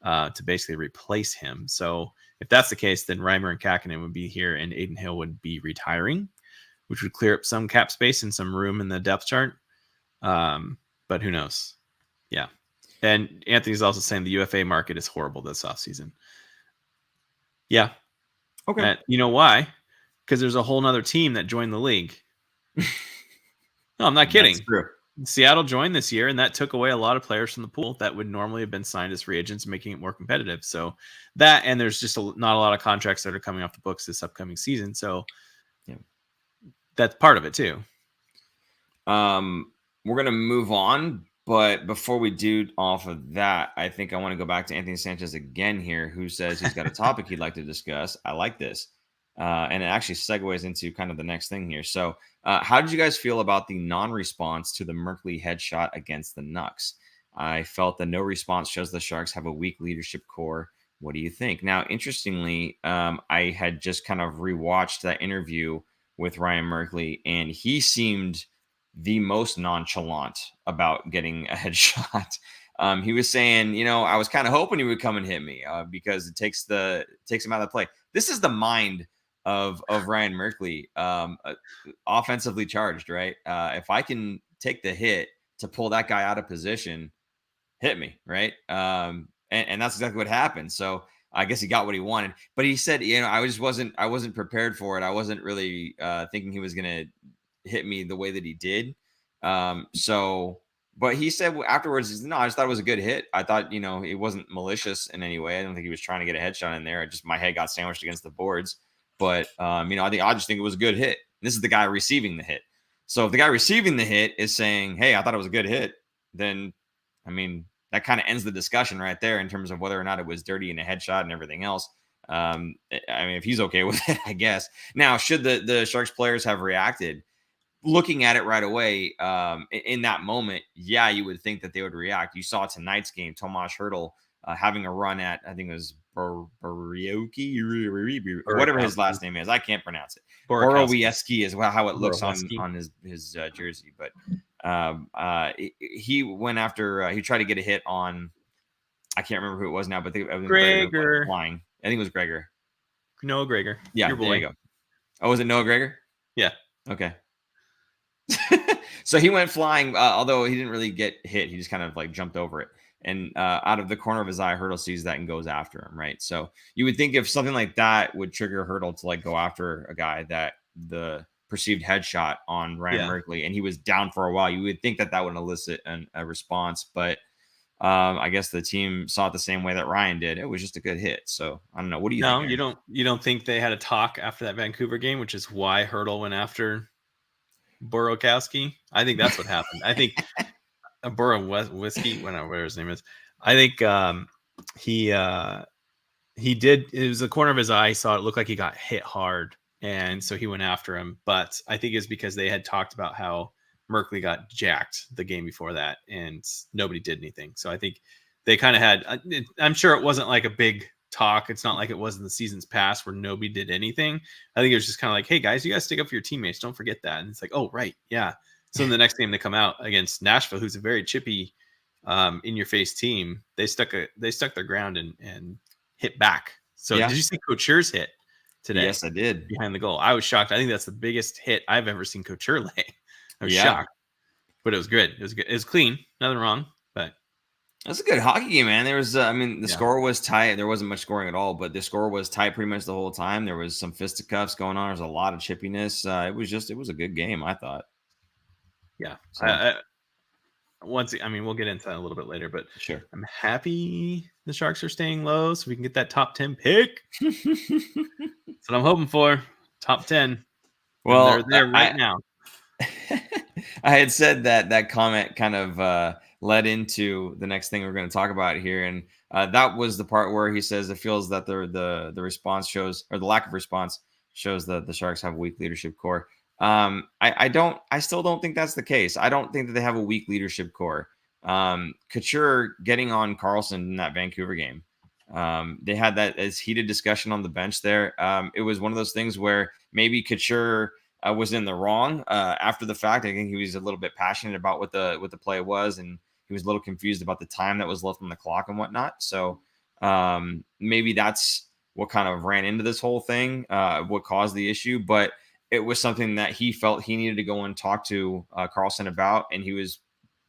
to basically replace him. So if that's the case, then Reimer and Kakkonen would be here and Aiden Hill would be retiring, which would clear up some cap space and some room in the depth chart. But who knows? Yeah. And Anthony's also saying the UFA market is horrible this offseason. Yeah. Okay. You know why? Because there's a whole nother team that joined the league. No, I'm not kidding. That's true. Seattle joined this year, and that took away a lot of players from the pool that would normally have been signed as free agents, making it more competitive. So that, and there's just not a lot of contracts that are coming off the books this upcoming season. So that's part of it too. We're going to move on, but before we do off of that, I think I want to go back to Anthony Sanchez again here, who says he's got a topic he'd like to discuss. I like this. And it actually segues into kind of the next thing here. So how did you guys feel about the non-response to the Merkley headshot against the Nucks? I felt the no response shows the Sharks have a weak leadership core. What do you think? Now, interestingly, I had just kind of rewatched that interview with Ryan Merkley, and he seemed the most nonchalant about getting a headshot. He was saying, I was kind of hoping he would come and hit me because it takes him out of the play. This is the mind of Ryan Merkley, offensively charged, right? If I can take the hit to pull that guy out of position, hit me, right? And that's exactly what happened. So I guess he got what he wanted, but he said, I wasn't prepared for it. I wasn't really thinking he was going to hit me the way that he did. But he said afterwards, no, I just thought it was a good hit. I thought, it wasn't malicious in any way. I don't think he was trying to get a headshot in there. My head got sandwiched against the boards. But, I just think it was a good hit. This is the guy receiving the hit. So if the guy receiving the hit is saying, hey, I thought it was a good hit, then, that kind of ends the discussion right there in terms of whether or not it was dirty and a headshot and everything else. If he's okay with it, I guess. Now, should the Sharks players have reacted? Looking at it right away, in that moment, yeah, you would think that they would react. You saw tonight's game, Tomas Hertl having a run at, I think it was Barioki, whatever his last name is. I can't pronounce it. Borowieski is how it looks on his jersey. But he went after, he tried to get a hit on, I can't remember who it was now, but Gregor. Flying. I think it was Gregor. Noah Gregor. Yeah, there you go. Oh, was it Noah Gregor? Yeah. Okay. So he went flying, although he didn't really get hit. He just kind of jumped over it. And out of the corner of his eye, Hertl sees that and goes after him, right? So you would think if something like that would trigger Hertl to go after a guy that the perceived headshot on Ryan Merkley, and he was down for a while, you would think that would elicit a response. But I guess the team saw it the same way that Ryan did. It was just a good hit. So I don't know. What do you think? No, you don't think they had a talk after that Vancouver game, which is why Hertl went after Borowieski? I think that's what happened. I think Borowieski, whatever his name is. I think he did. It was the corner of his eye. He saw it looked like he got hit hard, and so he went after him. But I think it's because they had talked about how Merkley got jacked the game before that, and nobody did anything. So I think they kind of had. I'm sure it wasn't like a big talk. It's not like it was in the seasons past where nobody did anything. I think it was just kind of like, hey guys, you guys stick up for your teammates. Don't forget that. And it's like, oh, right. Yeah. So in the next game they come out against Nashville, who's a very chippy, in your face team, they stuck their ground and hit back. So Did you see Couture's hit today? Yes, I did. Behind the goal. I was shocked. I think that's the biggest hit I've ever seen Couture lay. I was shocked. But it was good. It was good. It was clean. Nothing wrong. But that's a good hockey game, man. There was, the score was tight. There wasn't much scoring at all, but the score was tight pretty much the whole time. There was some fisticuffs going on. There was a lot of chippiness. It was a good game, I thought. Yeah. So, we'll get into that a little bit later, but sure. I'm happy the Sharks are staying low so we can get that top 10 pick. That's what I'm hoping for. Top 10. Well, they're there right now. I had said that comment kind of led into the next thing we're going to talk about here. And that was the part where he says it feels that the response shows, or the lack of response shows that the Sharks have a weak leadership core. I still don't think that's the case. I don't think that they have a weak leadership core. Couture getting on Karlsson in that Vancouver game. They had that as heated discussion on the bench there. It was one of those things where maybe Couture was in the wrong after the fact. I think he was a little bit passionate about what the play was, and he was a little confused about the time that was left on the clock and whatnot. So maybe that's what kind of ran into this whole thing, what caused the issue. But it was something that he felt he needed to go and talk to Karlsson about, and he was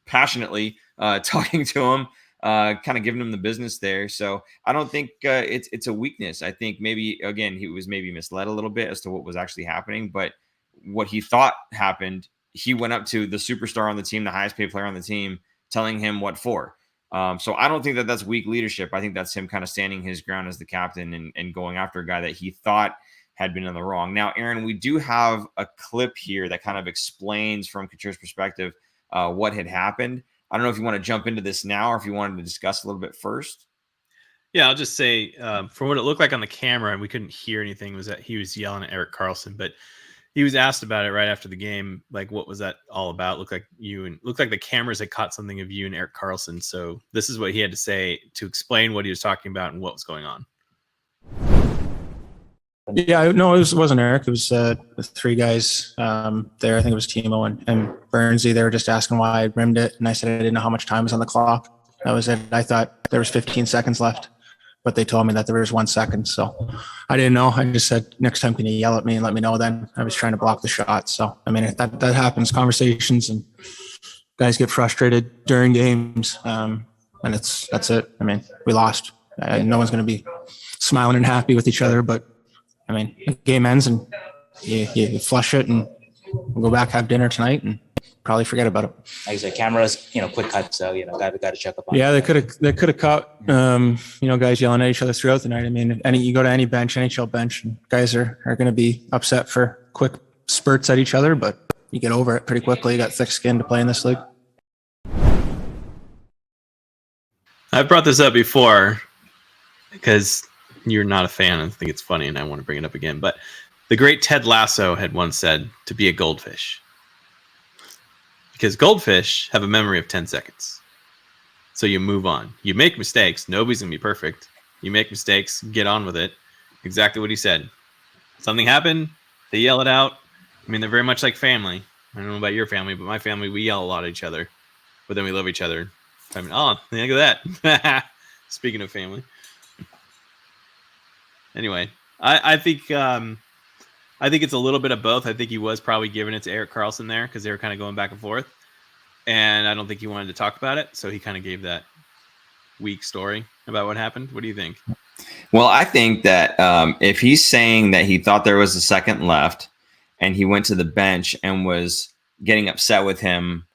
passionately talking to him, kind of giving him the business there. So I don't think it's a weakness. I think maybe, again, he was maybe misled a little bit as to what was actually happening, but what he thought happened, he went up to the superstar on the team, the highest paid player on the team, telling him what for. So I don't think that that's weak leadership. I think that's him kind of standing his ground as the captain and going after a guy that he thought had been in the wrong. Now, Aaron, we do have a clip here that kind of explains from Couture's perspective what had happened. I don't know if you want to jump into this now or if you wanted to discuss a little bit first. Yeah, I'll just say from what it looked like on the camera, and we couldn't hear anything, was that he was yelling at Erik Karlsson, but he was asked about it right after the game. Like, what was that all about? Looked like the cameras had caught something of you and Erik Karlsson. So this is what he had to say to explain what he was talking about and what was going on. Yeah, no, it wasn't Erik. It was the three guys there. I think it was Timo and Burnsy. They were just asking why I rimmed it, and I said I didn't know how much time was on the clock. That was it. I thought there was 15 seconds left, but they told me that there was 1 second. So I didn't know. I just said, next time, can you yell at me and let me know then? I was trying to block the shot. So, I mean, that happens, conversations, and guys get frustrated during games. And that's it. I mean, we lost. No one's going to be smiling and happy with each other, but I mean, the game ends and you flush it, and we'll go back, have dinner tonight, and probably forget about it. Like I said, cameras, quick cut. So, got to check up on. Yeah, they could have caught, guys yelling at each other throughout the night. I mean, you go to any bench, NHL bench, and guys are going to be upset for quick spurts at each other, but you get over it pretty quickly. You got thick skin to play in this league. I've brought this up before because you're not a fan and think it's funny, and I want to bring it up again. But the great Ted Lasso had once said to be a goldfish, because goldfish have a memory of 10 seconds. So you move on. You make mistakes. Nobody's going to be perfect. You make mistakes, get on with it. Exactly what he said. Something happened, they yell it out. I mean, they're very much like family. I don't know about your family, but my family, we yell a lot at each other, but then we love each other. I mean, oh, look at that. Speaking of family. Anyway, I think it's a little bit of both. I think he was probably giving it to Erik Karlsson there because they were kind of going back and forth, and I don't think he wanted to talk about it, so he kind of gave that weak story about what happened. What do you think? Well, I think that if he's saying that he thought there was a second left, and he went to the bench and was getting upset with him,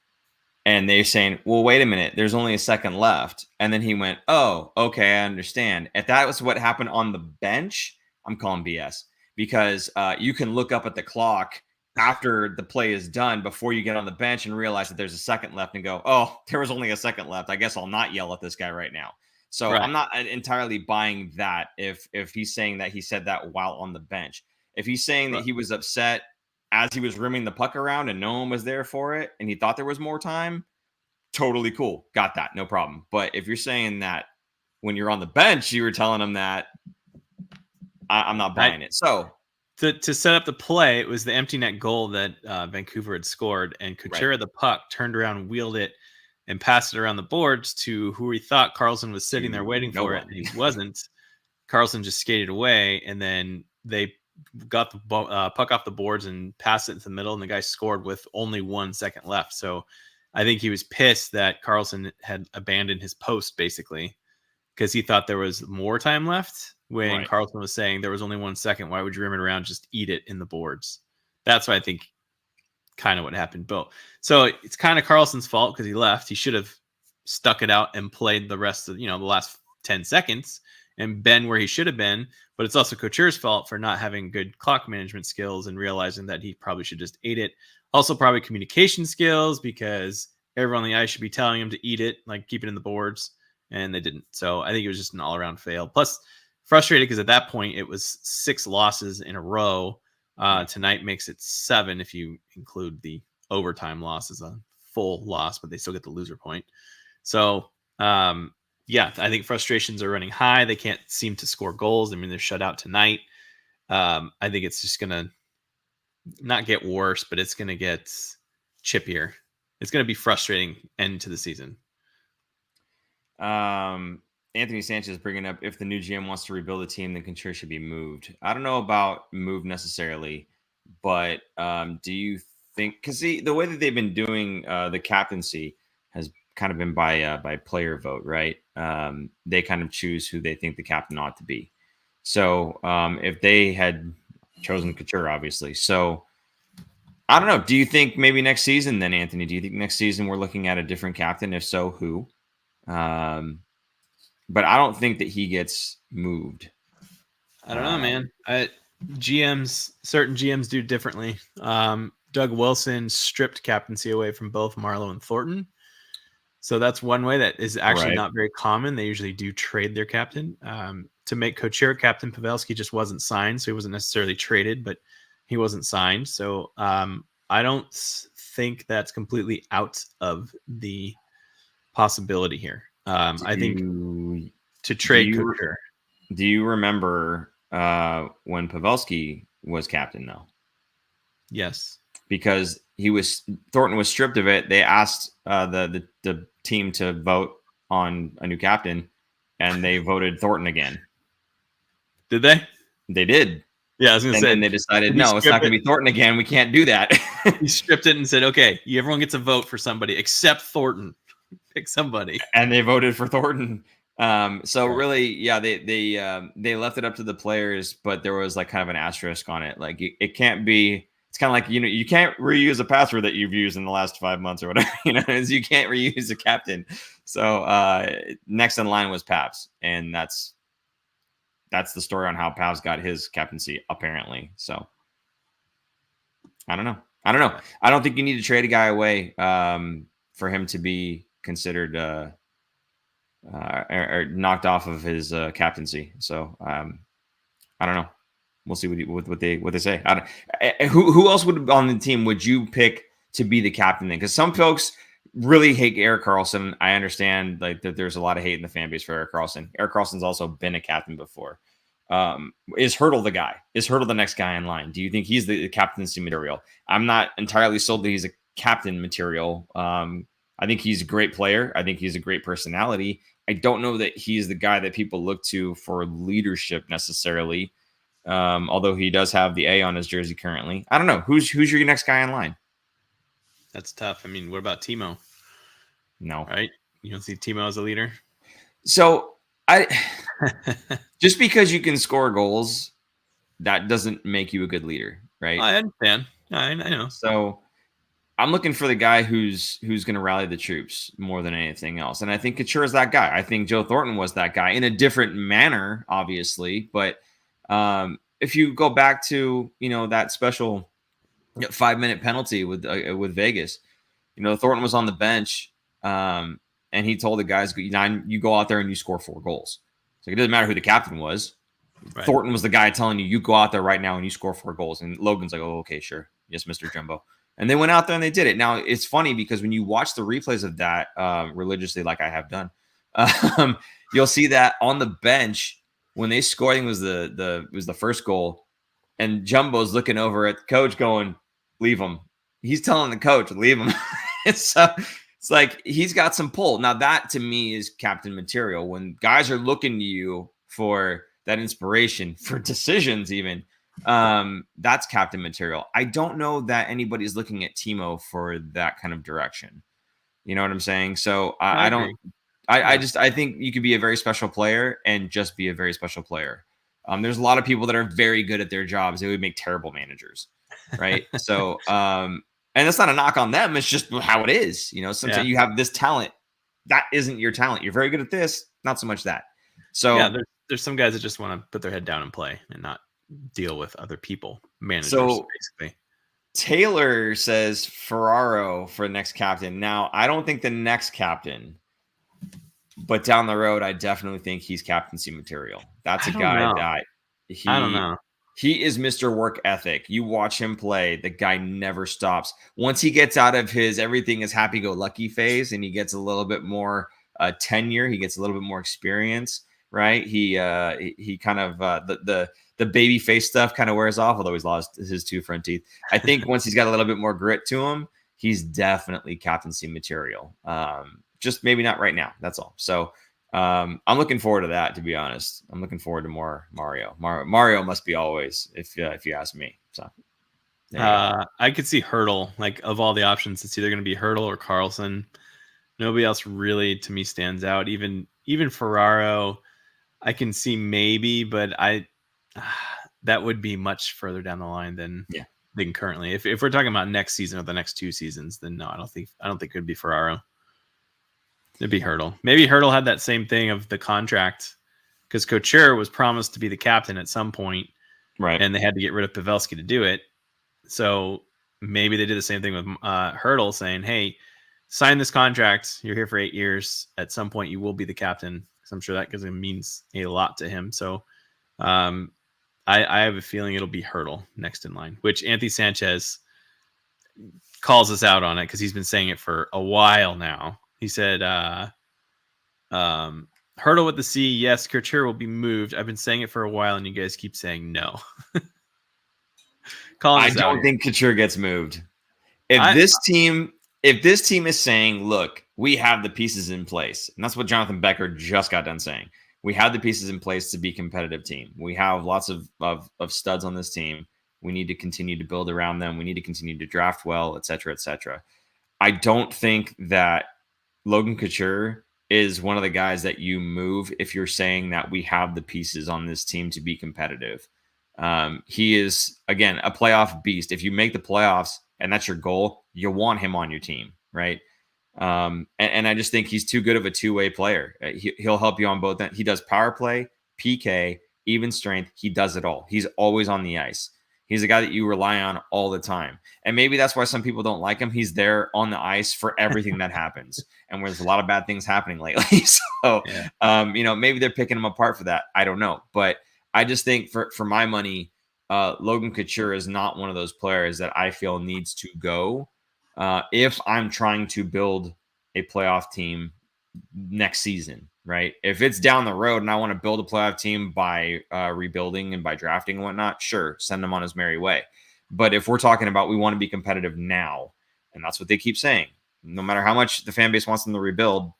and they're saying, well, wait a minute, there's only a second left. And then he went, oh, okay, I understand. If that was what happened on the bench, I'm calling BS, because you can look up at the clock after the play is done before you get on the bench and realize that there's a second left and go, oh, there was only a second left. I guess I'll not yell at this guy right now. So right. I'm not entirely buying that if he's saying that he said that while on the bench. If he's saying that he was upset as he was rimming the puck around and no one was there for it and he thought there was more time, totally cool. Got that. No problem. But if you're saying that when you're on the bench, you were telling him that I'm not buying it. So to set up the play, it was the empty net goal that Vancouver had scored, and Couture had the puck, turned around, wheeled it, and passed it around the boards to who he thought Karlsson was sitting there waiting for it, and he wasn't. Karlsson just skated away, and then they got the puck off the boards and passed it into the middle, and the guy scored with only 1 second left. So I think he was pissed that Karlsson had abandoned his post, basically, because he thought there was more time left when Karlsson was saying there was only 1 second. Why would you rim it around? Just eat it in the boards. That's what I think kind of what happened. But so it's kind of Karlsson's fault because he left. He should have stuck it out and played the rest of, the last 10 seconds and been where he should have been. But it's also Couture's fault for not having good clock management skills and realizing that he probably should just eat it. Also probably communication skills, because everyone on the ice should be telling him to eat it, like keep it in the boards, and they didn't. So I think it was just an all-around fail. Plus frustrated because at that point it was 6 losses in a row. Tonight makes it 7 if you include the overtime loss as a full loss, but they still get the loser point. So yeah, I think frustrations are running high. They can't seem to score goals. I mean, they're shut out tonight. I think it's just gonna not get worse, but it's gonna get chippier. It's gonna be frustrating end to the season. Anthony Sanchez bringing up, if the new GM wants to rebuild the team, then Couture should be moved. I don't know about move necessarily, but do you think, because the way that they've been doing the captaincy has kind of been by player vote, right? They kind of choose who they think the captain ought to be. So if they had chosen Couture, obviously. So I don't know. Do you think maybe next season then, Anthony, do you think next season we're looking at a different captain? If so, who? But I don't think that he gets moved. I don't know, man. Certain GMs do differently. Doug Wilson stripped captaincy away from both Marleau and Thornton. So that's one way that is actually not very common. They usually do trade their captain. To make Couture captain, Pavelski just wasn't signed, so he wasn't necessarily traded, but he wasn't signed. So I don't think that's completely out of the possibility here. I think to trade Couture. Do you remember when Pavelski was captain, though? Yes. Because Thornton was stripped of it. They asked the team to vote on a new captain, and they voted Thornton again. Did they? They did. Yeah, I was going to say. And they decided, no, it's not going to be Thornton again. We can't do that. He stripped it and said, okay, everyone gets a vote for somebody except Thornton. Pick somebody. And they voted for Thornton. So really, yeah, they left it up to the players, but there was like kind of an asterisk on it. Like it can't be. It's kind of like, you can't reuse a password that you've used in the last 5 months or whatever. You can't reuse a captain. So next in line was Pavs, and that's the story on how Pavs got his captaincy, apparently. So I don't know. I don't think you need to trade a guy away for him to be considered or knocked off of his captaincy. So I don't know. We'll see what they say. Who else on the team would you pick to be the captain then? Because some folks really hate Erik Karlsson. I understand like that there's a lot of hate in the fan base for Erik Karlsson. Erik Karlsson's also been a captain before. Is Hertl the guy? Is Hertl the next guy in line? Do you think he's the captaincy material? I'm not entirely sold that he's a captain material. I think he's a great player. I think he's a great personality. I don't know that he's the guy that people look to for leadership necessarily. Although he does have the A on his jersey currently. I don't know. Who's your next guy in line? That's tough. I mean, what about Timo? No. Right? You don't see Timo as a leader? So just because you can score goals, that doesn't make you a good leader, right? I understand. I know. So I'm looking for the guy who's going to rally the troops more than anything else. And I think Couture is that guy. I think Joe Thornton was that guy in a different manner, obviously. But if you go back to, that special 5-minute penalty with Vegas, Thornton was on the bench and he told the guys, you go out there and you score 4 goals. So it doesn't matter who the captain was. Right. Thornton was the guy telling you go out there right now and you score 4 goals. And Logan's like, oh, okay, sure. Yes, Mr. Jumbo. And they went out there and they did it. Now, it's funny because when you watch the replays of that religiously, like I have done, You'll see that on the bench when they scored. I think it was the first goal, and Jumbo's looking over at the coach, going, "Leave him." He's telling the coach, "Leave him." So it's like he's got some pull. Now that to me is captain material. When guys are looking to you for that inspiration, for decisions, even that's captain material. I don't know that anybody's looking at Timo for that kind of direction. You know what I'm saying? So I don't. I think you could be a very special player and just be a very special player. There's a lot of people that are very good at their jobs. They would make terrible managers, right? So, and that's not a knock on them. It's just how it is. You know, sometimes you have this talent. That isn't your talent. You're very good at this, not so much that. So yeah, there's some guys that just want to put their head down and play and not deal with other people, managers, basically. Taylor says Ferraro for next captain. Now, I don't think the next captain, but down the road, I definitely think he's captaincy material. That's a guy that I don't know. He is Mr. Work Ethic. You watch him play, the guy never stops. Once he gets out of his everything is happy-go-lucky phase and he gets a little bit more tenure, he gets a little bit more experience, right? He kind of the baby face stuff kind of wears off, although he's lost his 2 front teeth. I think once he's got a little bit more grit to him, he's definitely captaincy material. Just maybe not right now. That's all. So I'm looking forward to that, to be honest. I'm looking forward to more Mario. Mario must be always, if you ask me. So I could see Hurdle, like of all the options, it's either going to be Hurdle or Karlsson. Nobody else really to me stands out. Even Ferraro, I can see maybe, but that would be much further down the line than currently. If we're talking about next season or the next 2 seasons, then no, I don't think it would be Ferraro. It'd be Hurdle. Maybe Hurdle had that same thing of the contract because Couture was promised to be the captain at some point, right? And they had to get rid of Pavelski to do it. So maybe they did the same thing with Hurdle, saying, "Hey, sign this contract. You're here for 8 years. At some point, you will be the captain." Because I'm sure that because it means a lot to him. So I have a feeling it'll be Hurdle next in line, which Anthony Sanchez calls us out on it because he's been saying it for a while now. He said, Hurdle with the C, yes, Couture will be moved. I've been saying it for a while, and you guys keep saying no. I don't think Couture gets moved. If this team is saying, look, we have the pieces in place, and that's what Jonathan Becker just got done saying. We have the pieces in place to be a competitive team. We have lots of studs on this team. We need to continue to build around them. We need to continue to draft well, et cetera, et cetera. I don't think that Logan Couture is one of the guys that you move if you're saying that we have the pieces on this team to be competitive. He is, again, a playoff beast. If you make the playoffs and that's your goal, you want him on your team, right? And I just think he's too good of a two-way player. He'll help you on both ends. He does power play, PK, even strength. He does it all. He's always on the ice. He's a guy that you rely on all the time. And maybe that's why some people don't like him. He's there on the ice for everything that happens. And there's a lot of bad things happening lately. So, maybe they're picking him apart for that. I don't know. But I just think for my money, Logan Couture is not one of those players that I feel needs to go if I'm trying to build a playoff team next season, right? If it's down the road and I want to build a playoff team by rebuilding and by drafting and whatnot, sure, send him on his merry way. But if we're talking about we want to be competitive now, and that's what they keep saying, no matter how much the fan base wants them to rebuild,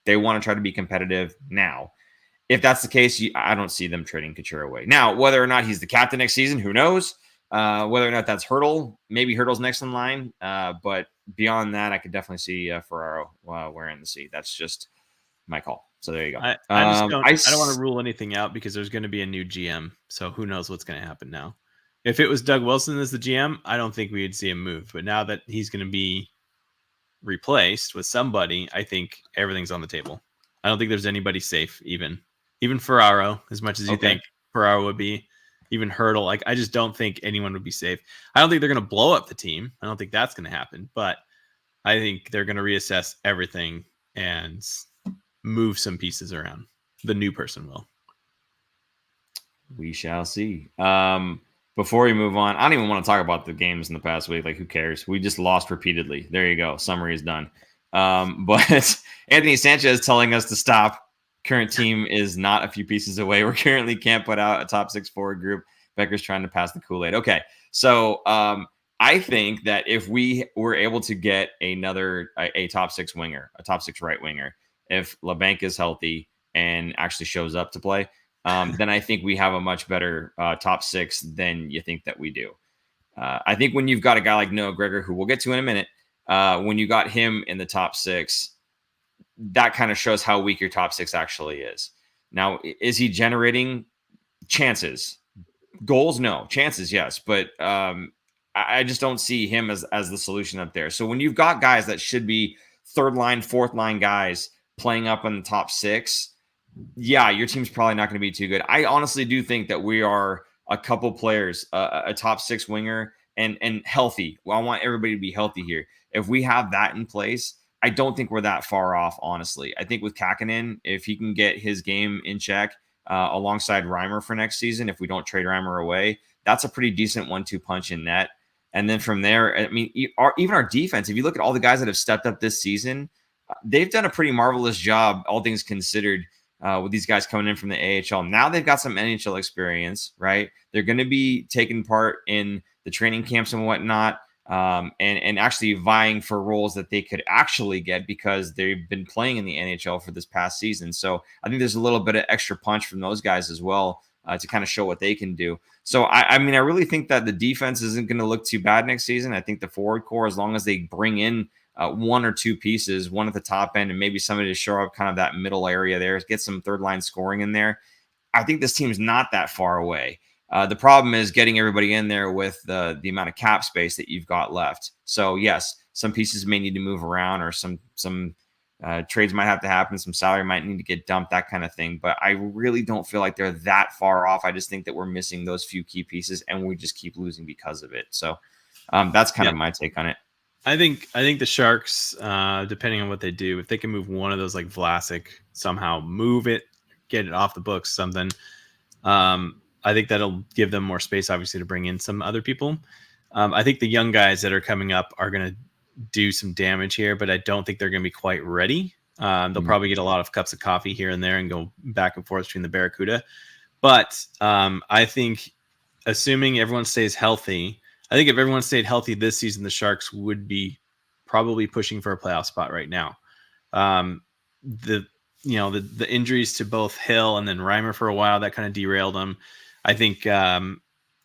they want to try to be competitive now. If that's the case, I don't see them trading Couture away. Now, whether or not he's the captain next season, who knows? Whether or not that's Hurdle, maybe Hurdle's next in line. But beyond that, I could definitely see Ferraro wearing the C. That's just my call. So there you go. I don't want to rule anything out because there's going to be a new GM. So who knows what's going to happen now? If it was Doug Wilson as the GM, I don't think we would see him move. But now that he's going to be replaced with somebody, I think everything's on the table. I don't think there's anybody safe, even Ferraro, as much as you think Ferraro would be, even Hurdle. Like, I just don't think anyone would be safe. I don't think they're going to blow up the team. I don't think that's going to happen. But I think they're going to reassess everything and move some pieces around. The new person will. We shall see. Before we move on, I don't even want to talk about the games in the past week. Like, who cares? We just lost repeatedly. There you go. Summary is done. But Anthony Sanchez telling us to stop current team is not a few pieces away. We're currently can't put out a top 6 forward group. Becker's trying to pass the Kool-Aid. Okay, so I think that if we were able to get a top 6 winger, a top 6 right winger, if LeBanc is healthy and actually shows up to play, then I think we have a much better top 6 than you think that we do. I think when you've got a guy like Noah Gregor, who we'll get to in a minute, when you got him in the top 6, that kind of shows how weak your top 6 actually is. Now, is he generating chances? Goals? No. Chances? Yes. But I just don't see him as the solution up there. So when you've got guys that should be third line, fourth line guys playing up in the top 6, yeah, your team's probably not going to be too good. I honestly do think that we are a couple players, a top 6 winger and healthy. Well, I want everybody to be healthy here. If we have that in place, I don't think we're that far off, honestly. I think with Kakkonen, if he can get his game in check alongside Reimer for next season, if we don't trade Reimer away, that's a pretty decent 1-2 punch in net. And then from there, I mean, even our defense, if you look at all the guys that have stepped up this season, they've done a pretty marvelous job, all things considered, with these guys coming in from the AHL. Now they've got some NHL experience, right? They're going to be taking part in the training camps and whatnot. And actually vying for roles that they could actually get because they've been playing in the NHL for this past season. So I think there's a little bit of extra punch from those guys as well to kind of show what they can do. So I mean, I really think that the defense isn't going to look too bad next season. I think the forward core, as long as they bring in 1 or 2 pieces, one at the top end, and maybe somebody to show up kind of that middle area there, get some third line scoring in there. I think this team's not that far away. The problem is getting everybody in there with the amount of cap space that you've got left. So yes, some pieces may need to move around, or some trades might have to happen. Some salary might need to get dumped, that kind of thing. But I really don't feel like they're that far off. I just think that we're missing those few key pieces, and we just keep losing because of it. So that's kind of my take on it. I think the Sharks, depending on what they do, if they can move one of those like Vlasic, somehow move it, get it off the books, something. I think that'll give them more space, obviously, to bring in some other people. I think the young guys that are coming up are going to do some damage here, but I don't think they're going to be quite ready. They'll probably get a lot of cups of coffee here and there and go back and forth between the Barracuda. But I think, assuming everyone stays healthy, I think if everyone stayed healthy this season, the Sharks would be probably pushing for a playoff spot right now. The injuries to both Hill and then Reimer for a while, that kind of derailed them. I think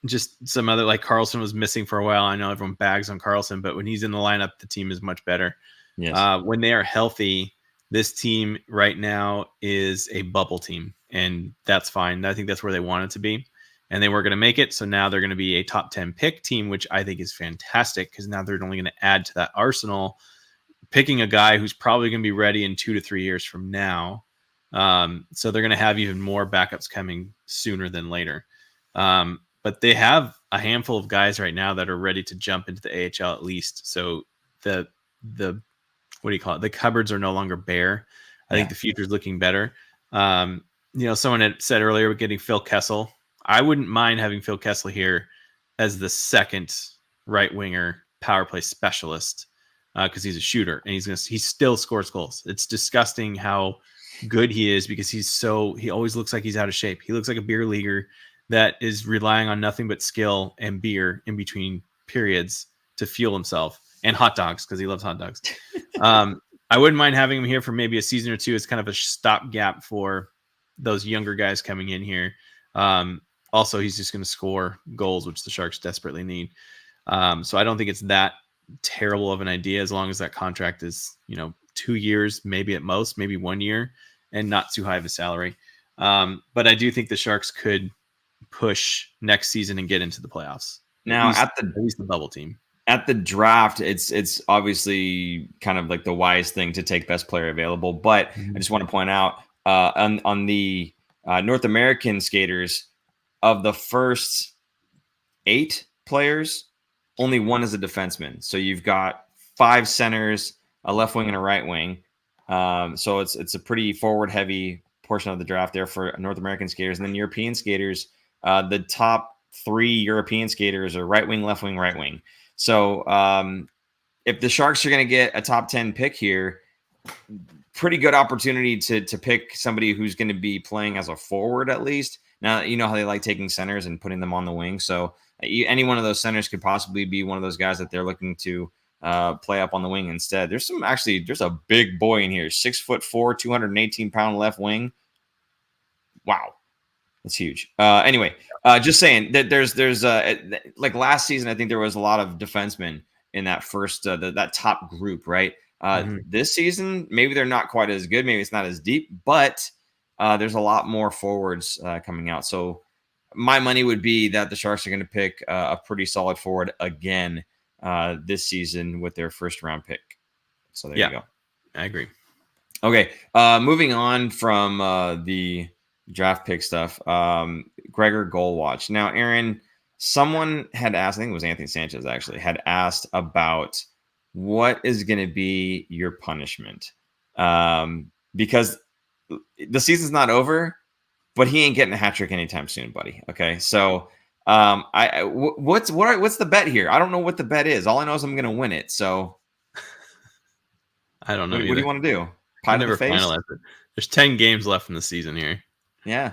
just some other, like Karlsson was missing for a while. I know everyone bags on Karlsson, but when he's in the lineup, the team is much better. Yes. When they are healthy, this team right now is a bubble team, and that's fine. I think that's where they want it to be, and they weren't going to make it. So now they're going to be a top 10 pick team, which I think is fantastic because now they're only going to add to that arsenal, picking a guy who's probably going to be ready in 2 to 3 years from now. So they're going to have even more backups coming sooner than later. But they have a handful of guys right now that are ready to jump into the AHL at least. So the what do you call it? The cupboards are no longer bare. I think the future is looking better. Someone had said earlier with getting Phil Kessel. I wouldn't mind having Phil Kessel here as the second right winger power play specialist because he's a shooter and he still scores goals. It's disgusting how good he is because he always looks like he's out of shape. He looks like a beer leaguer that is relying on nothing but skill and beer in between periods to fuel himself, and hot dogs because he loves hot dogs. I wouldn't mind having him here for maybe a season or two as kind of a stopgap for those younger guys coming in here. Also, he's just going to score goals, which the Sharks desperately need. So I don't think it's that terrible of an idea as long as that contract is, 2 years, maybe at most, maybe 1 year, and not too high of a salary. But I do think the Sharks could push next season and get into the playoffs. Now, at least the bubble team. At the draft, it's obviously kind of like the wise thing to take best player available. But I just want to point out on the North American skaters, of the first 8 players, only 1 is a defenseman. So you've got 5 centers, a left wing and a right wing. So it's a pretty forward heavy portion of the draft there for North American skaters. And then European skaters, the top 3 European skaters are right wing, left wing, right wing. So if the Sharks are going to get a top 10 pick here, pretty good opportunity to pick somebody who's going to be playing as a forward at least. Now, you know how they like taking centers and putting them on the wing. So any one of those centers could possibly be one of those guys that they're looking to play up on the wing instead. There's a big boy in here, 6'4", 218-pound left wing. Wow. That's huge. Anyway, just saying that there's like last season, I think there was a lot of defensemen in that first, that top group, right? This season, maybe they're not quite as good. Maybe it's not as deep, but there's a lot more forwards coming out. So my money would be that the Sharks are going to pick a pretty solid forward again this season with their first round pick. So there you go. I agree. Okay. Moving on from the draft pick stuff. Gregor goal watch. Now, Aaron, someone had asked, I think it was Anthony Sanchez actually, had asked about what is going to be your punishment. Because the season's not over, but he ain't getting a hat trick anytime soon, buddy. Okay. So what's the bet here? I don't know what the bet is. All I know is I'm going to win it. So I don't know. What do you want to do? I never finalized it. There's 10 games left in the season here. Yeah.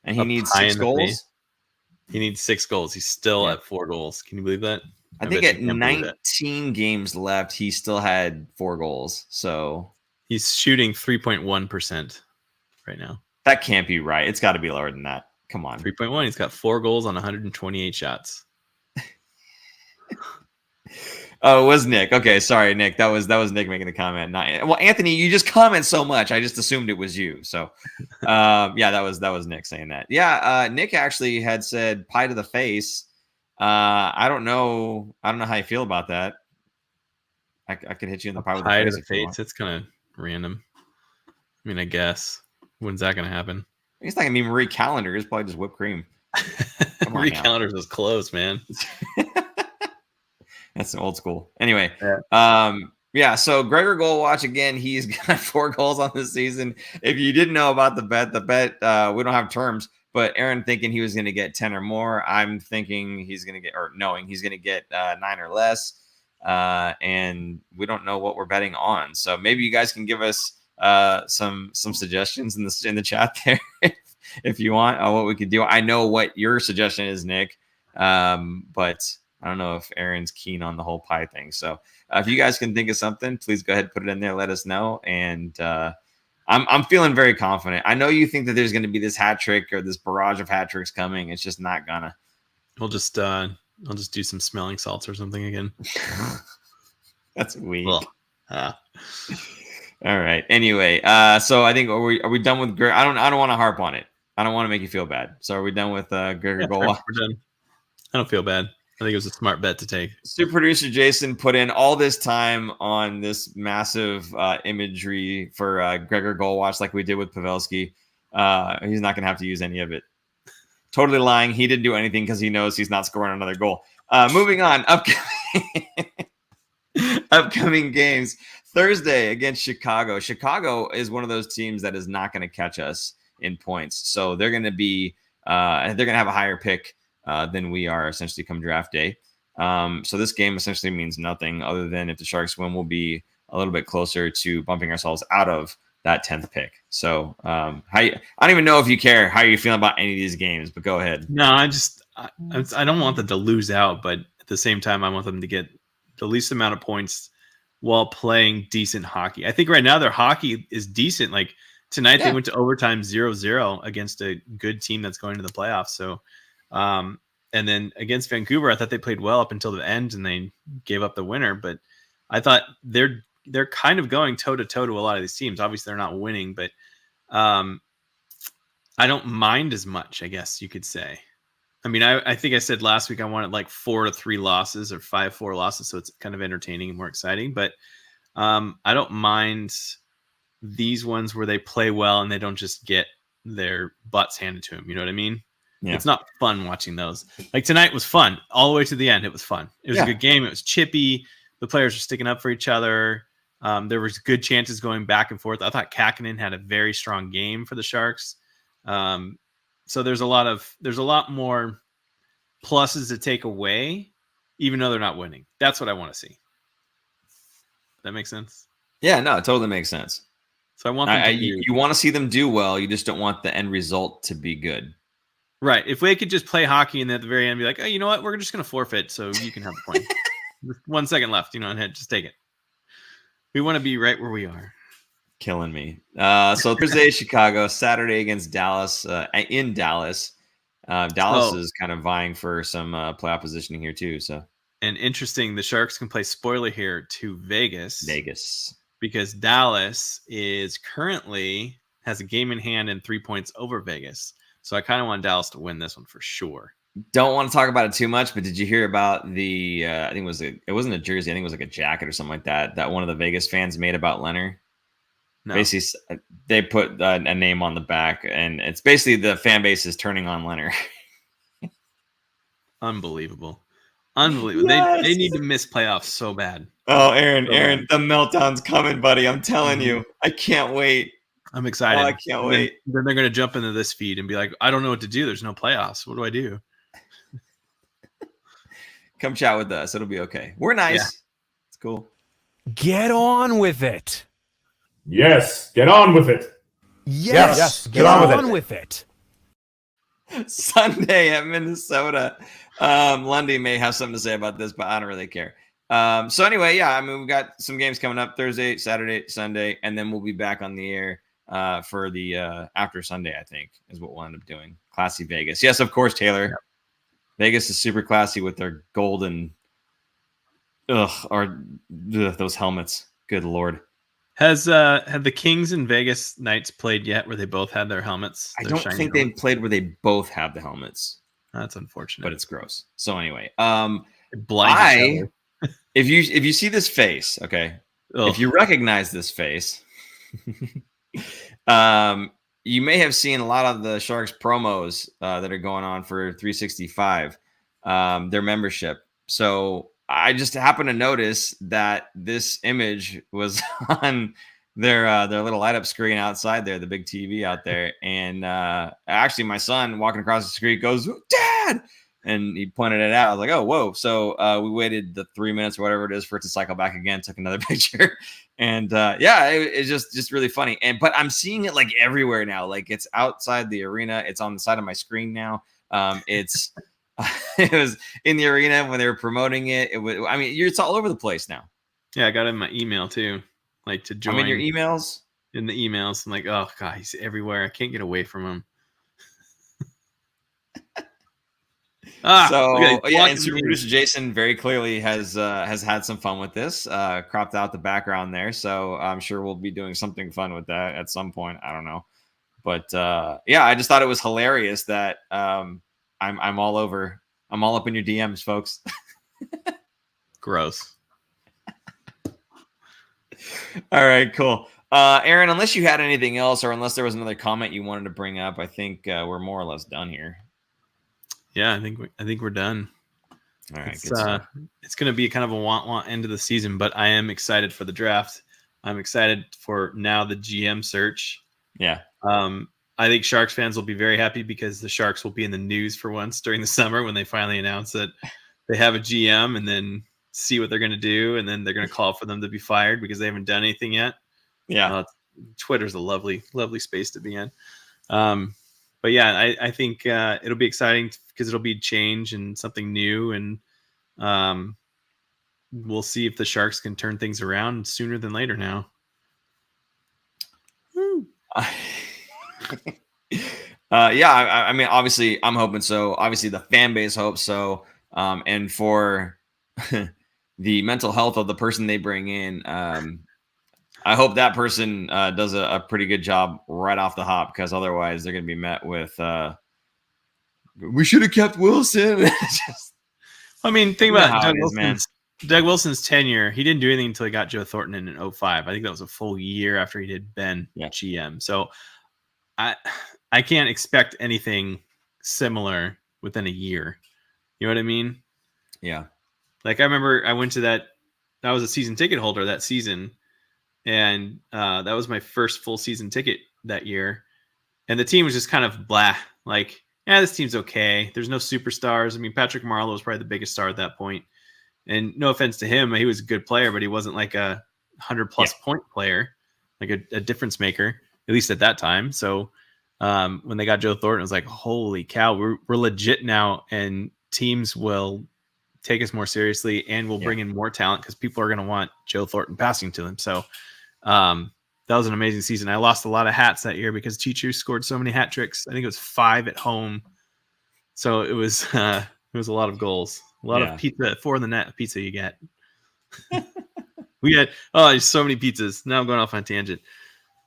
And he needs 6 goals. He needs 6 goals. He's still at 4 goals. Can you believe that? I think at 19 games left, he still had 4 goals. So he's shooting 3.1% right now. That can't be right. It's got to be lower than that. Come on. 3.1. He's got 4 goals on 128 shots. Oh, it was Nick. Okay, sorry, Nick. That was Nick making the comment. Well, Anthony, you just comment so much. I just assumed it was you. So, yeah, that was Nick saying that. Yeah, Nick actually had said pie to the face. I don't know how you feel about that. I could hit you in the pie with the face. It's kind of random. I mean, I guess. When's that going to happen? It's not going to be Marie Callender. It's probably just whipped cream. Marie Callender's was close, man. That's old school. Anyway, yeah. So Gregor goal watch again. He's got 4 goals on this season. If you didn't know about the bet, we don't have terms. But Aaron thinking he was going to get 10 or more. I'm thinking he's going to get, or knowing he's going to get 9 or less. And we don't know what we're betting on. So maybe you guys can give us some suggestions in the chat there if you want what we could do. I know what your suggestion is, Nick, but I don't know if Aaron's keen on the whole pie thing. So if you guys can think of something, please go ahead and put it in there. Let us know. And I'm feeling very confident. I know you think that there's going to be this hat trick or this barrage of hat tricks coming. It's just not gonna. I'll just do some smelling salts or something again. That's weak. Well, all right. Anyway, so I think are we done with Gregor? I don't want to harp on it. I don't want to make you feel bad. So are we done with Gregor goal? We're done. I don't feel bad. I think it was a smart bet to take. Super producer Jason put in all this time on this massive imagery for Gregor goal watch like we did with Pavelski. He's not going to have to use any of it. Totally lying. He didn't do anything because he knows he's not scoring another goal. Moving on. Upcoming games. Thursday against Chicago. Chicago is one of those teams that is not going to catch us in points. So they're going to be they're going to have a higher pick than we are essentially come draft day. So this game essentially means nothing other than if the Sharks win, we'll be a little bit closer to bumping ourselves out of that 10th pick. So I don't even know if you care how you're feeling about any of these games, but go ahead. No, I don't want them to lose out, but at the same time, I want them to get the least amount of points while playing decent hockey. I think right now their hockey is decent. Like tonight, They went to overtime 0-0 against a good team that's going to the playoffs. So, and then against Vancouver, I thought they played well up until the end and they gave up the winner. But I thought they're kind of going toe to toe to a lot of these teams. Obviously, they're not winning, but I don't mind as much, I guess you could say. I mean, I think I said last week I wanted like 4-3 losses or 5-4 losses, so it's kind of entertaining and more exciting. But I don't mind these ones where they play well and they don't just get their butts handed to them. You know what I mean? Yeah. It's not fun watching those. Like tonight was fun all the way to the end. It was fun. It was a good game. It was chippy. The players were sticking up for each other. There was good chances going back and forth. I thought Kakkonen had a very strong game for the Sharks. So there's a lot more pluses to take away, even though they're not winning. That's what I want to see. That makes sense? Yeah, no, it totally makes sense. So I want them to you want to see them do well. You just don't want the end result to be good. Right. If we could just play hockey and at the very end be like, oh, you know what? We're just going to forfeit so you can have the point. 1 second left, just take it. We want to be right where we are. Killing me. So Thursday, Chicago, Saturday against Dallas, in Dallas. Dallas is kind of vying for some playoff positioning here too. So, and interesting, the Sharks can play spoiler here to Vegas, because Dallas is currently has a game in hand and 3 points over Vegas. So I kind of want Dallas to win this one for sure. Don't want to talk about it too much, but did you hear about the? I think it wasn't a jersey. I think it was like a jacket or something like that. That one of the Vegas fans made about Leonard. No. Basically, they put a name on the back, and it's basically the fan base is turning on Leonard. Unbelievable. Yes! They need to miss playoffs so bad. Oh, Aaron, the meltdown's coming, buddy. I'm telling you. I can't wait. I'm excited. Oh, I can't wait. Then they're going to jump into this feed and be like, I don't know what to do. There's no playoffs. What do I do? Come chat with us. It'll be okay. We're nice. Yeah. It's cool. Get on with it. Yes, get on with it. Yes, get on with it. Sunday at Minnesota. Lundy may have something to say about this, but I don't really care. So anyway, we've got some games coming up Thursday, Saturday, Sunday, and then we'll be back on the air for the after Sunday, I think, is what we'll end up doing. Classy Vegas. Yes, of course, Taylor. Yep. Vegas is super classy with their golden those helmets. Good Lord. Have the Kings and Vegas Knights played yet where they both had their helmets? I don't think they've played where they both have the helmets. That's unfortunate. But it's gross. So anyway, if you see this face, okay, if you recognize this face, you may have seen a lot of the Sharks promos that are going on for 365, their membership. So I just happened to notice that this image was on their little light up screen outside there, the big TV out there. And actually my son walking across the street goes, "Dad!" And he pointed it out. I was like, "Oh, whoa." So we waited the 3 minutes or whatever it is for it to cycle back again, took another picture. And it's just really funny. But I'm seeing it like everywhere now. Like it's outside the arena. It's on the side of my screen now. It's it was in the arena when they were promoting it. It was, it's all over the place now. Yeah, I got it in my email too. Like to join your emails. In the emails, I'm like, oh god, he's everywhere. I can't get away from him. And super producer Jason very clearly has had some fun with this. Cropped out the background there, so I'm sure we'll be doing something fun with that at some point. I don't know, but I just thought it was hilarious that I'm all over. I'm all up in your DMs, folks. Gross. All right, cool. Aaron, unless you had anything else, or unless there was another comment you wanted to bring up, I think we're more or less done here. Yeah, I think we're done. All right, it's going to be kind of a want end of the season, but I am excited for the draft. I'm excited for now the GM search. Yeah. I think Sharks fans will be very happy because the Sharks will be in the news for once during the summer when they finally announce that they have a GM, and then see what they're going to do, and then they're going to call for them to be fired because they haven't done anything yet. Yeah. Twitter's a lovely space to be in. But yeah, I think it'll be exciting because it'll be change and something new, and we'll see if the Sharks can turn things around sooner than later now. Obviously I'm hoping so. Obviously the fan base hopes so. And for the mental health of the person they bring in, I hope that person does a pretty good job right off the hop, because otherwise they're going to be met with, we should have kept Wilson. Think about Doug Wilson's tenure. He didn't do anything until he got Joe Thornton in 2005. I think that was a full year after he did Ben GM. So I can't expect anything similar within a year. You know what I mean? Yeah. Like I remember I went to that was a season ticket holder that season. And that was my first full season ticket that year. And the team was just kind of blah. Like, this team's okay. There's no superstars. Patrick Marleau was probably the biggest star at that point. And no offense to him, he was a good player, but he wasn't like a 100+ point player. like a difference maker, at least at that time. So when they got Joe Thornton, it was like, holy cow, we're legit now, and teams will take us more seriously, and we'll bring in more talent because people are going to want Joe Thornton passing to them. So that was an amazing season. I lost a lot of hats that year because Teacher scored so many hat tricks. I think it was 5 at home. So it was a lot of goals, a lot of pizza, 4 in the net pizza you get. We had there's so many pizzas. Now I'm going off on a tangent.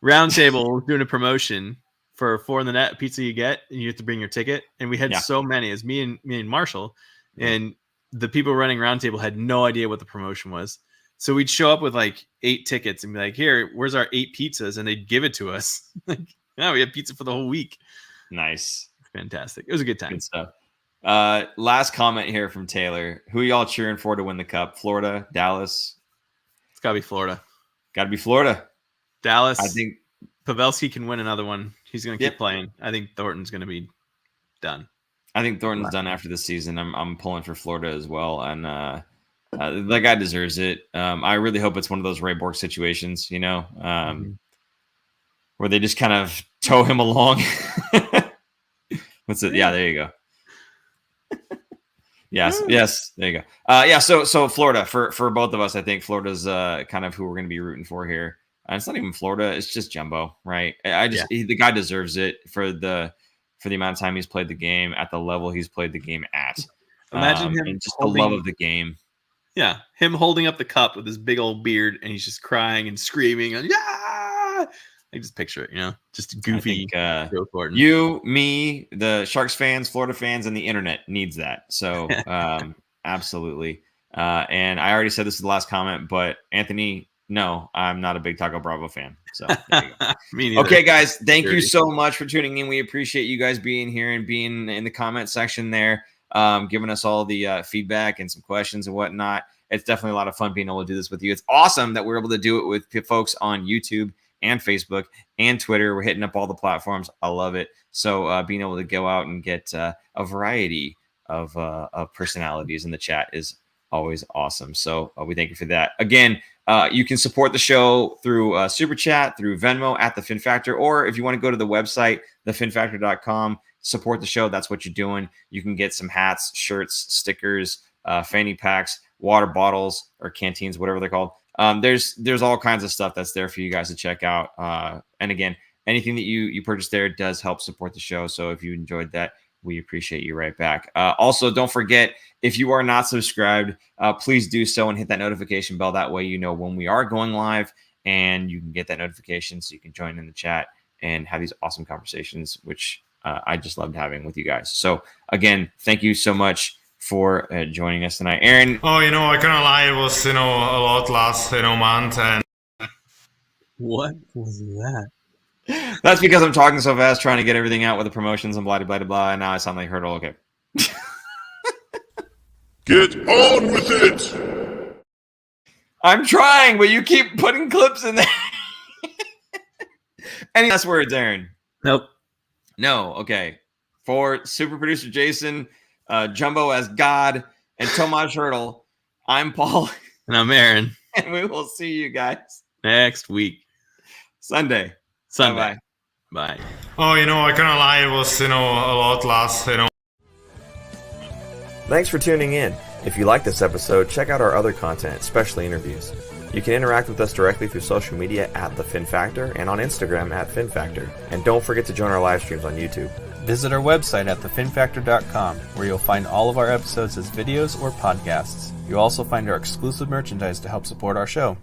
Round Table was doing a promotion for 4 in the net pizza you get, and you have to bring your ticket. And we had so many. It was me and Marshall, and the people running Round Table had no idea what the promotion was. So we'd show up with like 8 tickets and be like, "Here, where's our 8 pizzas?" And they'd give it to us. Like, we had pizza for the whole week. Nice, fantastic. It was a good time. Good stuff. Last comment here from Taylor. Who are y'all cheering for to win the cup? Florida, Dallas? It's gotta be Florida. Got to be Florida. Dallas. I think Pavelski can win another one. He's gonna keep playing. I think Thornton's gonna be done. I think Thornton's done after this season. I'm pulling for Florida as well, and that guy deserves it. I really hope it's one of those Ray Bork situations, where they just kind of tow him along. What's it? Yeah, there you go. Yes, there you go. So Florida for both of us. I think Florida's kind of who we're going to be rooting for here. And it's not even Florida; it's just Jumbo, right? The guy deserves it for the amount of time he's played the game at the level he's played the game at. Imagine him and just the love of the game. Yeah, him holding up the cup with his big old beard, and he's just crying and screaming, and I just picture it, just goofy. Joe Thornton. You, me, the Sharks fans, Florida fans, and the internet needs that. So absolutely. And I already said this is the last comment, but Anthony, no, I'm not a big Taco Bravo fan. So there you go. Me neither. Okay, guys, thank you so much for tuning in. We appreciate you guys being here and being in the comment section there. Giving us all the feedback and some questions and whatnot. It's definitely a lot of fun being able to do this with you. It's awesome that we're able to do it with folks on YouTube and Facebook and Twitter. We're hitting up all the platforms. I love it. So being able to go out and get a variety of personalities in the chat is always awesome. So we thank you for that. Again, you can support the show through Super Chat, through Venmo at The Fin Factor, or if you want to go to the website, thefinfactor.com, support the show. That's what you're doing. You can get some hats, shirts, stickers, fanny packs, water bottles, or canteens, whatever they're called. There's all kinds of stuff that's there for you guys to check out. And again, anything that you purchase there does help support the show. So if you enjoyed that, we appreciate you right back. Also, don't forget, if you are not subscribed, please do so and hit that notification bell. That way you know when we are going live, and you can get that notification so you can join in the chat and have these awesome conversations, which I just loved having with you guys. So again, thank you so much for joining us tonight. Aaron. Oh, I can't lie. It was, a lot last, month. And what was that? That's because I'm talking so fast, trying to get everything out with the promotions and blah, blah, blah, blah. And now I sound like Hurdle. Okay. Get on with it. I'm trying, but you keep putting clips in there. Any last words, Aaron? Nope. No. Okay. For super producer Jason, Jumbo as God, and Tomas Hurdle, I'm Paul. And I'm Aaron. And we will see you guys next week. Sunday. Bye. Bye. Oh, I can't lie. It was, a lot last, Thanks for tuning in. If you like this episode, check out our other content, especially interviews. You can interact with us directly through social media at The Fin Factor and on Instagram at Fin Factor. And don't forget to join our live streams on YouTube. Visit our website at thefinfactor.com, where you'll find all of our episodes as videos or podcasts. You'll also find our exclusive merchandise to help support our show.